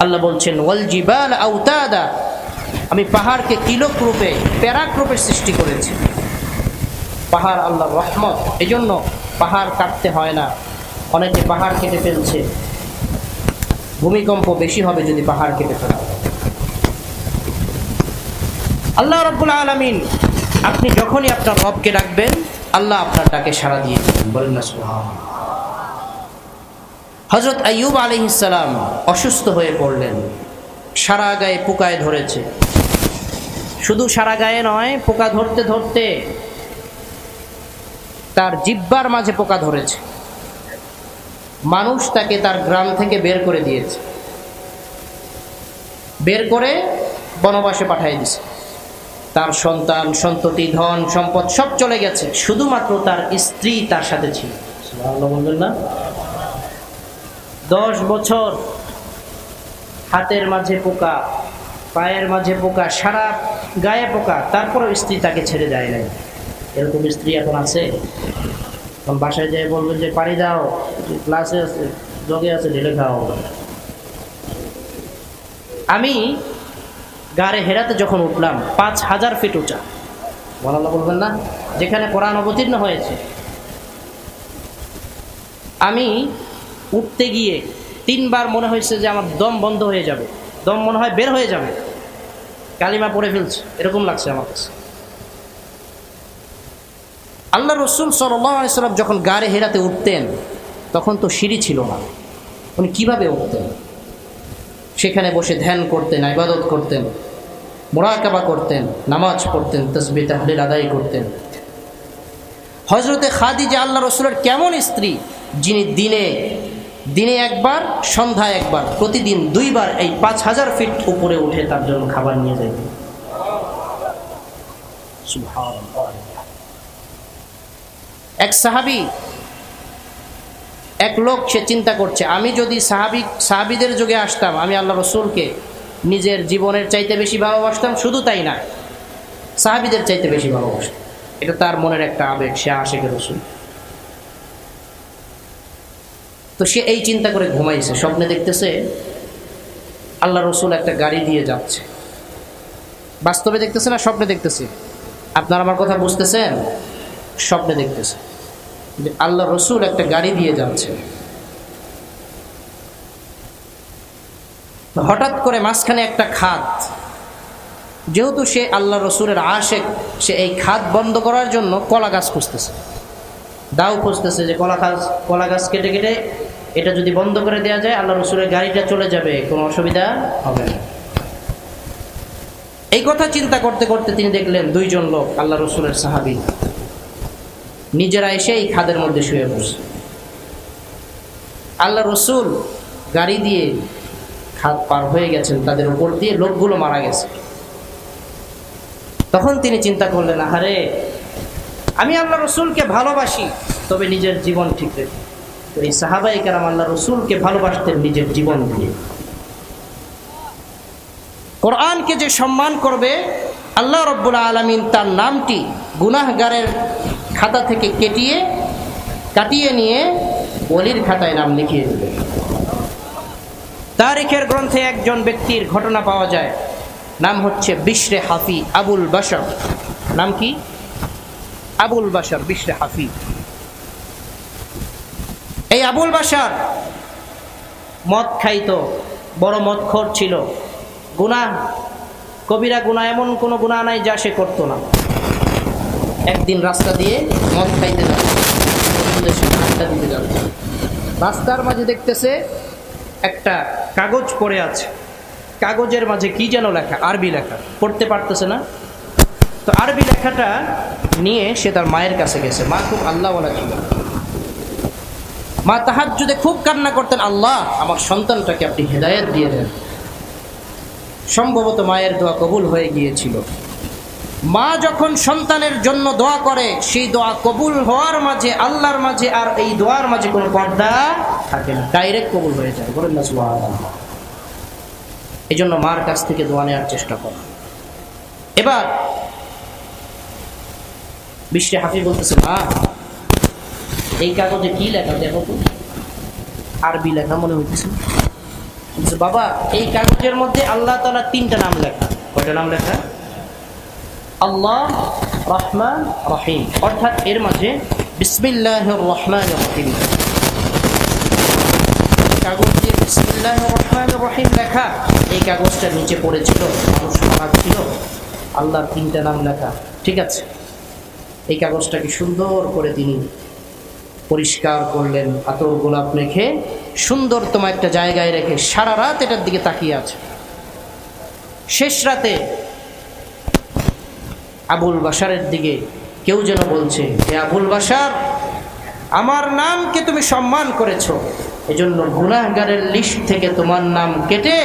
Speaker 4: আল্লাহ বলছেন, ওয়াল জিবাল আওতাদা, আমি পাহাড়কে কিলক রূপে, প্যারাক রূপে সৃষ্টি করেছি। পাহাড় আল্লাহর রহমত, এজন্য পাহাড় কাটতে হয় না। অনেকে পাহাড় কেটে ফেলছে, ভূমিকম্প বেশি হবে যদি পাহাড় কেটে ফেলা। আল্লাহ রাব্বুল আলামিন, আপনি যখনই আপনার রবকে ডাকবেন আল্লাহ আপনার ডাকে সাড়া দিয়ে দেবেন। বলেন না সুবহানাল্লাহ। হযরত আইয়ুব আলাইহিস সালাম অসুস্থ হয়ে পড়লেন, সারা গায়ে পোকায় ধরেছে। শুধু সারা গায়ে নয়, পোকা ধরতে ধরতে তার জিহ্বার মাঝে পোকা ধরেছে। মানুষ তাকে তার গ্রাম থেকে বের করে দিয়েছে, বের করে বনবাসে পাঠিয়ে দিয়েছে। তার সন্তান, সন্ততি, ধন সম্পদ সব চলে গেছে, শুধুমাত্র তার স্ত্রী তার সাথে ছিল। সুবহানাল্লাহ বলবেন না? 10 বছর হাতের মাঝে পোকা, পায়ের মাঝে পোকা, সারা গায়ে পোকা, তারপরেও স্ত্রী তাকে ছেড়ে যায় নাই। এরকম স্ত্রী এখন আছে? এখন বাসায় যেয়ে বলবেন যে পানি দাও, গ্লাসে আছে, জগে আছে, ঢেলে খাও। আমি গাড়ে হেরাতে যখন উঠলাম 5000 ফিট উঁচা, সুবহানাল্লাহ বলবেন না, যেখানে কোরআন অবতীর্ণ হয়েছে, আমি উঠতে গিয়ে 3 বার মনে হয়েছে যে আমার দম বন্ধ হয়ে যাবে, দম মনে হয় বের হয়ে যাবে, কালিমা পড়ে ফেলছে, এরকম লাগছে আমার কাছে। আল্লাহ রসুল সাল্লাল্লাহু আলাইহি ওয়াসাল্লাম যখন গাড়ে হেরাতে উঠতেন তখন তো সিঁড়ি ছিল না, উনি কিভাবে উঠতেন? সেখানে বসে ধ্যান করতেন, ইবাদত করতেন, মুরাকাবা করতেন, নামাজ পড়তেন, তাসবিহ তাহলিল আদায় করতেন। হযরতে খাদিজা আল্লাহ রসুলের কেমন স্ত্রী, যিনি দিনে একবার, সন্ধ্যায় একবার, প্রতিদিন 2 বার এই 5000 ফিট উপরে উঠে তার জন্য খাবার নিয়ে যাইতেন। সুবহানাল্লাহ। এক সাহাবী, এক লোক, সে চিন্তা করছে, আমি যদি সাহাবীদের যুগে আসতাম, আমি আল্লাহ রসুলকে নিজের জীবনের চাইতে বেশি ভালোবাসতাম, শুধু তাই না, সাহাবীদের চাইতে বেশি ভালোবাসতাম। এটা তার মনের একটা আবেগ, সে আশিকে রাসূল। তো সে এই চিন্তা করে ঘুমাইছে, স্বপ্নে দেখতেছে আল্লাহ রসুল একটা গাড়ি দিয়ে যাচ্ছে। বাস্তবে দেখতেছে না স্বপ্নে দেখতেছে? আপনার আমার কথা বুঝতেছেন? স্বপ্নে দেখতেছে যে আল্লাহ রসুল একটা গাড়ি দিয়ে যাচ্ছে। হঠাৎ করে মাঝখানে একটা খাত, যেহেতু সে আল্লাহ রসুলের আশেক, সে এই খাত বন্ধ করার জন্য কলা গাছ খুঁজতেছে, দাও খুঁজতেছে যে কলা গাছ কেটে কেটে এটা যদি বন্ধ করে দেওয়া যায় আল্লাহ রসুলের গাড়িটা চলে যাবে, কোনো অসুবিধা হবে না। এই কথা চিন্তা করতে করতে তিনি দেখলেন দুইজন লোক, আল্লাহ রসুলের সাহাবী, নিজেরা এসে এই খাদের মধ্যে শুয়ে পড়ছে। আল্লাহ রসুল গাড়ি দিয়ে খাদ পার হয়ে গেছেন, তাদের উপর দিয়ে লোকগুলো মারা গেছে। তখন তিনি চিন্তা করলেন, আহারে, আমি আল্লাহ রসুলকে ভালোবাসি, তবে নিজের জীবন ঠিক রেখে। তো এই সাহাবায়ে কেরাম আল্লাহ রসুলকে ভালোবাসতেন নিজের জীবন দিয়ে। কোরআনকে যে সম্মান করবে, আল্লাহ রাব্বুল আলামিন তার নামটি গুনাহগারের খাতা থেকে কাটিয়ে নিয়ে ওলির খাতায় নাম লিখিয়ে দেবে। তারিখের গ্রন্থে একজন ব্যক্তির ঘটনা পাওয়া যায়, নাম হচ্ছে বিশরে হাফি, আবুল বাশার। নাম কি? আবুল বাশার, বিশরে হাফি। এই আবুল বাশার মদ খাইতো, বড় মদখোর ছিল। গুনাহ, কবিরা গুনাহ, এমন কোনো গুনাহ নাই যা সে করতো না। একদিন রাস্তা দিয়ে মদ খাইতে যাচ্ছে, আড্ডা দিতে যাচ্ছে, রাস্তার মাঝে দেখতেছে একটা কাগজ পড়ে আছে, কাগজের মাঝে কি যেন লেখা, আরবি লেখা, পড়তে পারতেছে না। তো আরবি লেখাটা নিয়ে সে তার মায়ের কাছে গেছে। মা খুব আল্লাহওয়ালা ছিল, মা তাহাজ্জুদে খুব কান্না করতেন, আল্লাহ আমার সন্তানটাকে আপনি হেদায়েত দিয়ে দেন। সম্ভবত মায়ের দোয়া কবুল হয়ে গিয়েছিল। মা যখন সন্তানের জন্য দোয়া করে, সেই দোয়া কবুল হওয়ার মাঝে, আল্লাহর মাঝে আর এই দোয়ার মাঝে কোনো পর্দা থাকে না, ডাইরেক্ট কবুল হয়ে যায়। বলেন না সুবহানাল্লাহ। এই জন্য মার কাছ থেকে দোয়া নেওয়ার চেষ্টা করো। এবার বিশরে হাফি বলতেছে, মা এই কাগজে কি লেখা দেখো তো, আরবি লেখা মনে হইতেছে। বাবা, এই কাগজের মধ্যে আল্লাহ তাআলা 3টা নাম লেখা। কয়টা নাম লেখা? আল্লাহ, রহমান, রহিম। অর্থাৎ এর মাঝে বিসমিল্লাহির রহমানির রহিম, কাগজে বিসমিল্লাহির রহমানির রহিম লেখা। এই কাগজটা নিচে পড়েছিল, মানুষ মারা ছিল, আল্লাহর 3টা নাম লেখা। ঠিক আছে, এই কাগজটাকে সুন্দর করে তিনি পরিষ্কার করলেন, আতর গোলাপ মেখে সুন্দরতম একটা জায়গায় রেখে সারা রাত এটার দিকে তাকিয়ে আছে। শেষ রাতে আবুল বাশারের দিকে কেউ যেন বলছে, হে আবুল বাশার, আমার নামকে তুমি সম্মান করেছো, এজন্য গুনাহগারের লিস্ট থেকে তোমার নাম কেটে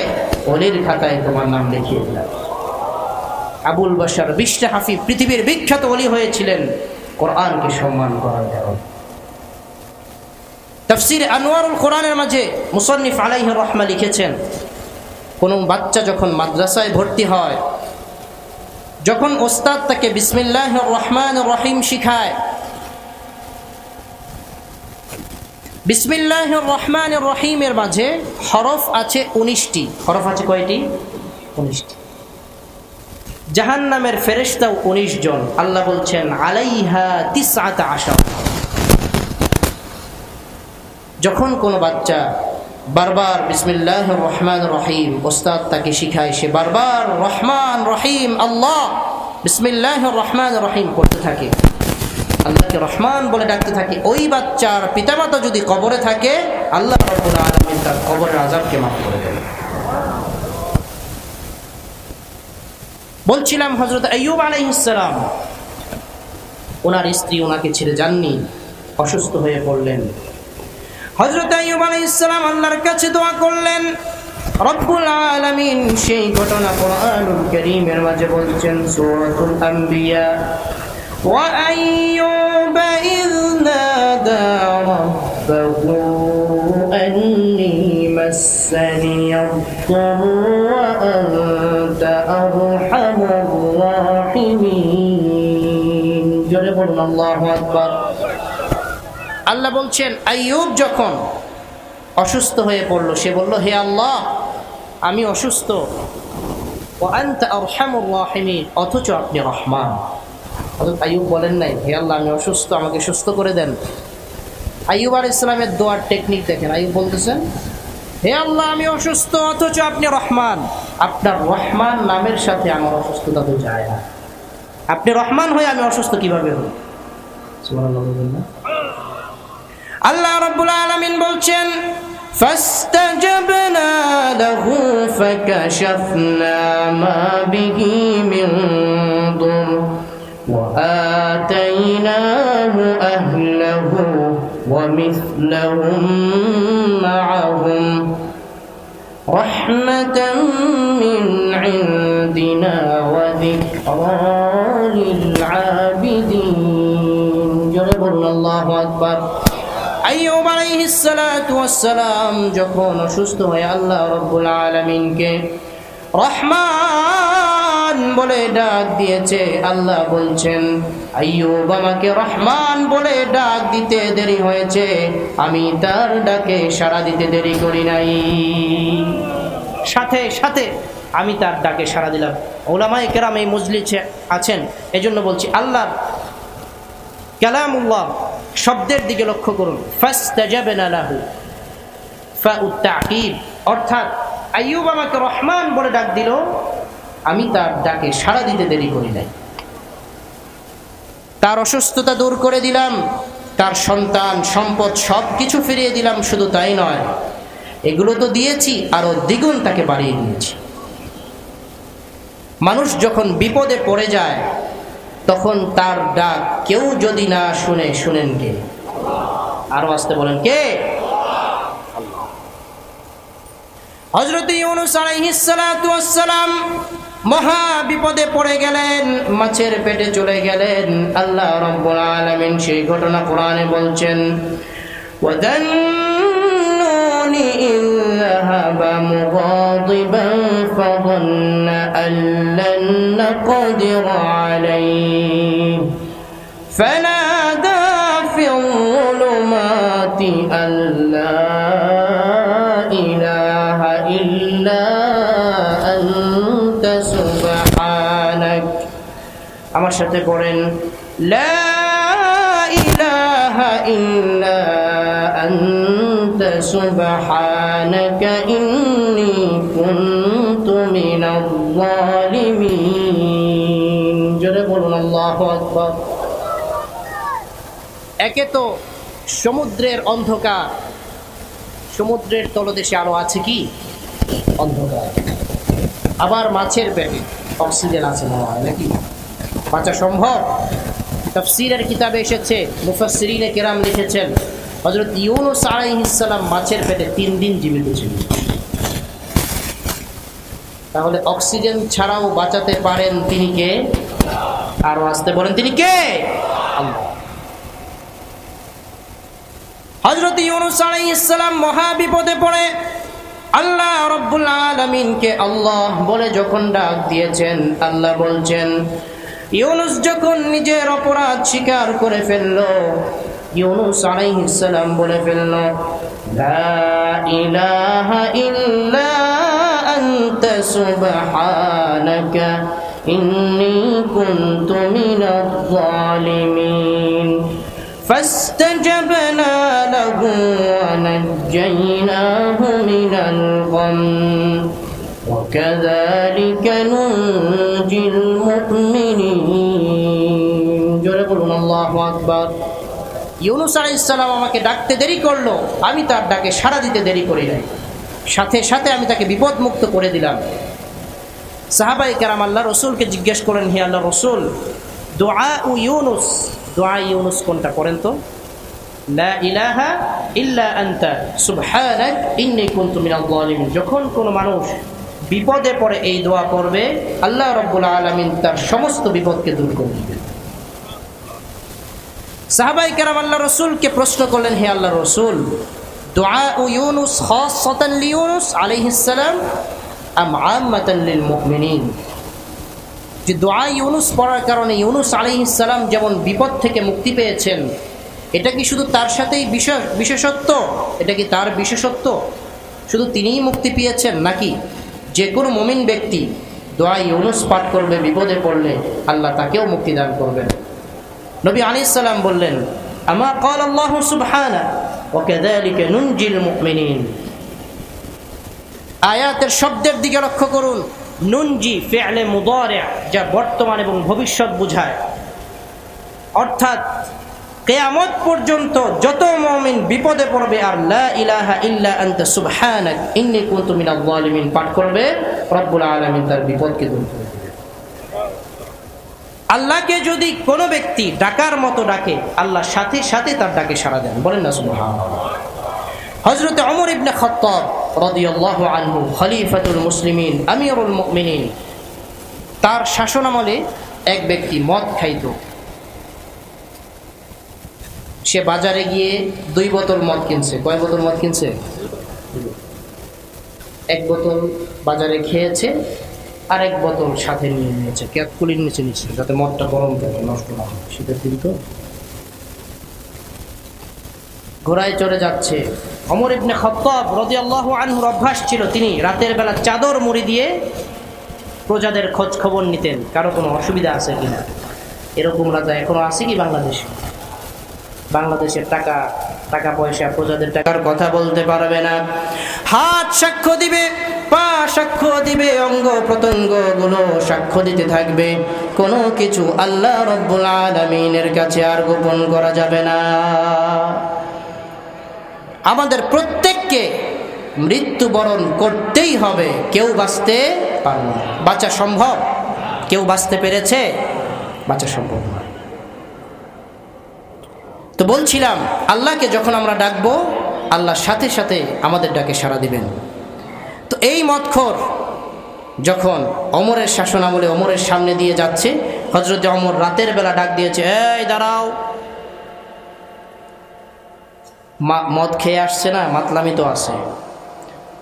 Speaker 4: ওলির খাতায় তোমার নাম লিখিয়ে দিলাম। আবুল বাশার বিশরে হাফি পৃথিবীর বিখ্যাত ওলি হয়েছিলেন কোরআনকে সম্মান করার কারণে। তাফসীর আনোয়ারুল কোরআনের মাঝে মুসান্নিফ আলাইহির রাহমা লিখেছেন, কোনো বাচ্চা যখন মাদ্রাসায় ভর্তি হয়, যখন ওস্তাদ তাকে বিসমিল্লাহির রহমানির রহিম শিখায়, বিসমিল্লাহির রহমানির রহিমের মাঝে হরফ আছে 19টি। হরফ আছে কয়টি? 19টি। জাহান্নামের ফেরেশতাও 19 জন। আল্লাহ বলছেন আলাইহা 19। যখন কোনো বাচ্চা বারবার বিসমিল্লাহির রহমানির রহিম ওস্তাদ তাকে শিখায়, সে বারবার রহমান রহিম আল্লাহ বিসমিল্লাহির রহমানির রহিম পড়তে থাকে, আল্লাহকে রহমান বলে ডাকতে থাকে, ওই বাচ্চার পিতামাতা যদি কবরে থাকে, আল্লাহ রাব্বুল আলামিন তার কবরের আযাবকে মাফ করে দেন। বলছিলাম হযরত আইয়ুব আলাইহিস সালাম, ওনার স্ত্রী ওনাকে ছেড়ে যাননি, অসুস্থ হয়ে পড়লেন। হযরত আইয়ুব আলাইহিস সালাম আল্লাহর কাছে দোয়া করলেন। রব্বুল আলামিন সেই ঘটনা কোরআনুল কারীমের মাঝে বলছেন, সূরাতুল আম্বিয়া, ওয়া আইয়ুবা ইয নাদা রাব্বাহু আন্নী مسني الضر وأنت أرحم الراحمين জোরে বলুন আল্লাহু আকবার। আল্লাহ বলছেন আইয়ুব যখন অসুস্থ হয়ে পড়ল সে বলল হে আল্লাহ আমি অসুস্থ, ওয়া আনতা আরহামুর রাহিমিন, অথচ আপনি রহমান। হযরত আইয়ুব বলেন নাই হে আল্লাহ আমি অসুস্থ আমাকে সুস্থ করে দেন। আইয়ুব আলাইহিস সালামের দোয়ার টেকনিক দেখেন, আইয়ুব বলতেছেন হে আল্লাহ আমি অসুস্থ অথচ আপনি রহমান। আপনার রহমান নামের সাথে আমার অসুস্থতা তো যায় না, আপনি রহমান হয়ে আমি অসুস্থ কিভাবে হই? সুবহানাল্লাহ বলবেন না? আল্লাহ রাব্বুল আলামিন বলছেন ফাস্তাজাবনা লাহু ফাকাশাফনা মা বিহি মিন দুর ওয়া আতাইনাহু আহলাহু ওয়া মিসলাহুম মা'আহুম রাহমাতাম মিন ইনদিনা ওয়া যিকরা লিল আবিদিন। জোরে বলুন আল্লাহু আকবার। আইয়ুব আলাইহিস সালাতু ওয়াস সালাম যখন অসুস্থ হয়ে আল্লাহ রাব্বুল আলামিনকে রহমান বলে ডাক দিয়েছে, আল্লাহ বলছেন আইয়ুব আমাকে রহমান বলে ডাক দিতে দেরি হয়েছে, আমি তার ডাকে সাড়া দিতে দেরি করি নাই, সাথে সাথে আমি তার ডাকে সাড়া দিলাম। উলামায়ে কেরাম এই মজলিসে আছেন, এজন্য বলছি আল্লাহর কালামুল্লাহ শব্দের দিকে লক্ষ্য করুন। ফাস্তাজাবনা লাহু, ফাউত তাকিব, অর্থাৎ আইয়ুব আমাকে রহমান বলে ডাক দিল, আমি তার ডাকে সাড়া দিতে দেরি করি নাই। তার অসুস্থতা দূর করে দিলাম, তার সন্তান সম্পদ সব কিছু ফিরিয়ে দিলাম। শুধু তাই নয়, এগুলো তো দিয়েছি, আরো দ্বিগুণ তাকে বাড়িয়ে দিয়েছি। মানুষ যখন বিপদে পড়ে যায় তখন তার ডাক কেউ যদি না শুনে, শুনেন কে? আরো আসতে বলেন কে? হযরত ইউনূস আলাইহিস সালাতু ওয়াস সালাম মহা বিপদে পড়ে গেলেন, মাছের পেটে চলে গেলেন। আল্লাহ রাব্বুল আলামিন সেই ঘটনা কোরআনে বলছেন ওয়াদান্নুনি ইয যাহাবা মুগাদিবান ফাযান্না আল্লান নাকদির আলাইহি ফানাদা ফিল যুলুমাতি আল্লা ইলাহা ইল্লা আনতা সুবহানাক। আমার সাথে পড়েন লা ইলাহা ইল্লা আনতা সুবহানাকা ইন্নী কুনতু মিনাল যালিমিন। জোরে বলুন আল্লাহু আকবার। একে তো সমুদ্রের অন্ধকার, সমুদ্রের তলদেশে আলো আছে কি? অন্ধকার। আবার মাছের পেটে অক্সিজেন আছে মনে হয় নাকি? বাঁচা সম্ভব? তাফসীরের কিতাবে এসেছে, মুফাসসিরিনে কেরাম লিখেছেন হযরত ইউনূস আলাইহিস সালাম মাছের পেটে 3 দিন জীবিত ছিলেন। তাহলে অক্সিজেন ছাড়াও বাঁচাতে পারেন তিনি কে? আরো আসতে বলেন তিনি কে? আল্লাহ। হযরত ইউনূস আলাইহিস সালাম মহা বিপদে পড়ে আল্লাহ রাব্বুল আলামিনকে আল্লাহ বলে যখন ডাক দিয়েছেন, আল্লাহ বলছেন ইউনূস যখন নিজের অপরাধ স্বীকার করে ফেলল, ইউনূস আলাইহিস সালাম বলে ফেলল লা ইলাহা ইল্লা আনতা সুবহানাকা ইন্নী কুনতু মিনাজ যালিমিন। فاستجبنا له ونجيناه من الغم وكذلك ننجي المؤمنين। জোরে বলুন আল্লাহু আকবার। ইউনূস আলাইহিস সালাম আমাকে ডাকতে দেরি করলো, আমি তার ডাকে সাড়া দিতে দেরি করি নাই, সাথে সাথে আমি তাকে বিপদ মুক্ত করে দিলাম। সাহাবায়ে কেরাম আল্লাহ রাসূলকে জিজ্ঞেস করেন হে আল্লাহ রাসূল, দুআ ইউনূস, দোয়া ইউনূস কোনটা করেন তো? লা ইলাহা ইল্লা আনতা সুবহানাক ইন্নী কুনতু মিনাল যালিমিন। যখন কোনো মানুষ বিপদে পড়ে এই দোয়া করবে, আল্লাহ রাব্বুল আলামিন তার সমস্ত বিপদকে দূর করে দিবেন। সাহাবায়ে কেরাম আল্লাহ রাসূলকে প্রশ্ন করলেন হে আল্লাহ রাসূল, দুআ ইউনুস খাসসাতান লিইউনুস আলাইহিস সালাম আম আম্মাতান লিল মুমিনিন, যে দোয়া ইউনুস পড়ার কারণে ইউনুস আলাইহিস সালাম যেমন বিপদ থেকে মুক্তি পেয়েছেন, এটা কি শুধু তার সাথেই বিশেষত্ব? এটা কি তার বিশেষত্ব? শুধু তিনিই মুক্তি পেয়েছেন, নাকি যে কোনো মুমিন ব্যক্তি দোয়া ইউনুস পাঠ করবে বিপদে পড়লে আল্লাহ তাকেও মুক্তি দান করবেন? নবী আলাইহিস সালাম বললেন, আমা ক্বালা আল্লাহু সুবহানাহু ওয়া কাযালিকা নুনজিল মুমিনিন। আয়াতের শব্দের দিকে লক্ষ্য করুন। নুনজি ফি'লে মুদারি', যা বর্তমান এবং ভবিষ্যৎ বোঝায়। অর্থাৎ কিয়ামত পর্যন্ত যত মুমিন বিপদে পড়বে আর লা ইলাহা ইল্লা আনতা সুবহানাক ইন্নী কুনতু মিনাল যালিমিন পাঠ করবে, রব্বুল আলামিন তার বিপদকে দূর করে দেবেন। আল্লাহকে যদি কোনো ব্যক্তি ডাকার মতো ডাকে, আল্লাহ সাথে সাথে তার ডাকে সাড়া দেন। বলেন না সুবহানাল্লাহ। হযরত ওমর ইবনে খাত্তাব রাদিয়াল্লাহু আনহু খলিফাতুল মুসলিমিন আমিরুল মুমিনিন, তার শাসনামলে এক ব্যক্তি মদ খাইত। সে বাজারে গিয়ে 2 বোতল মদ কিনছে। কয় বোতল মদ কিনছে? 1 বোতল বাজারে খেয়েছে, আর 1 বোতল সাথে নিয়ে নিয়েছে, ক্যাপকুলির নিচে নিচ্ছে, যাতে মদটা গরম থাকে, নষ্ট না হয়, শীতের দিন তো। ঘোড়ায় চড়ে যাচ্ছে। ওমর ইবনে খাত্তাব রাদিয়াল্লাহু আনহুর অভ্যাস ছিল, তিনি রাতের বেলা চাদর মুড়ি দিয়ে প্রজাদের খোঁজ খবর নিতেন, কারো কোনো অসুবিধা আছে কিনা। এরকম রাজা এখনো আছে কি বাংলাদেশে? বাংলাদেশের টাকা পয়সা, প্রজাদের টাকার কথা বলতে পারবে না। হাত সাক্ষ্য দিবে, পা সাক্ষ্য দিবে, অঙ্গ প্রত্যঙ্গ গুলো সাক্ষ্য দিতে থাকবে। কোনো কিছু আল্লাহ রব্বুল আলামিনের কাছে আর গোপন করা যাবে না। আমাদের প্রত্যেককে মৃত্যুবরণ করতেই হবে, কেউ বাঁচতে পারবে না। বাঁচা সম্ভব? কেউ বাঁচতে পেরেছে? বাঁচা সম্ভব না। তো বলছিলাম, আল্লাহকে যখন আমরা ডাকবো, আল্লাহর সাথে সাথে আমাদের ডাকে সাড়া দিবেন। তো এই মদখোর যখন ওমরের শাসন আমলে ওমরের সামনে দিয়ে যাচ্ছে, হযরত ওমর রাতের বেলা ডাক দিয়েছে, এই দাঁড়াও। মদ খেয়ে আসছে না, মাতলামি তো আছে।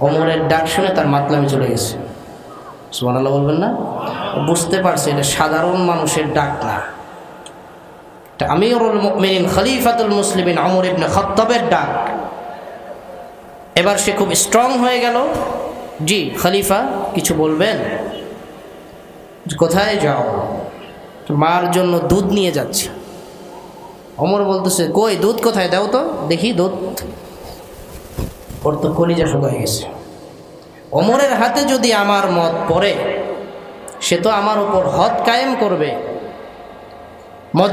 Speaker 4: ওমরের ডাক শুনে তার মাতলামি চলে গেছে। সুবহানাল্লাহ বলবেন না? বুঝতে পারছে এটা সাধারণ মানুষের ডাক না, এটা আমিরুল মুমিনিন খলিফাতুল মুসলিমিন ওমর ইবনে খাত্তাবের ডাক। এবার সে খুব স্ট্রং হয়ে গেল। জি খলিফা, কিছু বলবেন? কোথায় যাও? মার জন্য দুধ নিয়ে যাচ্ছি। ওমর বলতেছে, কই দুধ কোথায়, দাও তো দেখি দুধ। ওর তো কলিজা শুকায় গেছে। ওমরের হাতে যদি আমার মদ পড়ে, সে তো আমার উপর হদ কায়েম করবে। মদের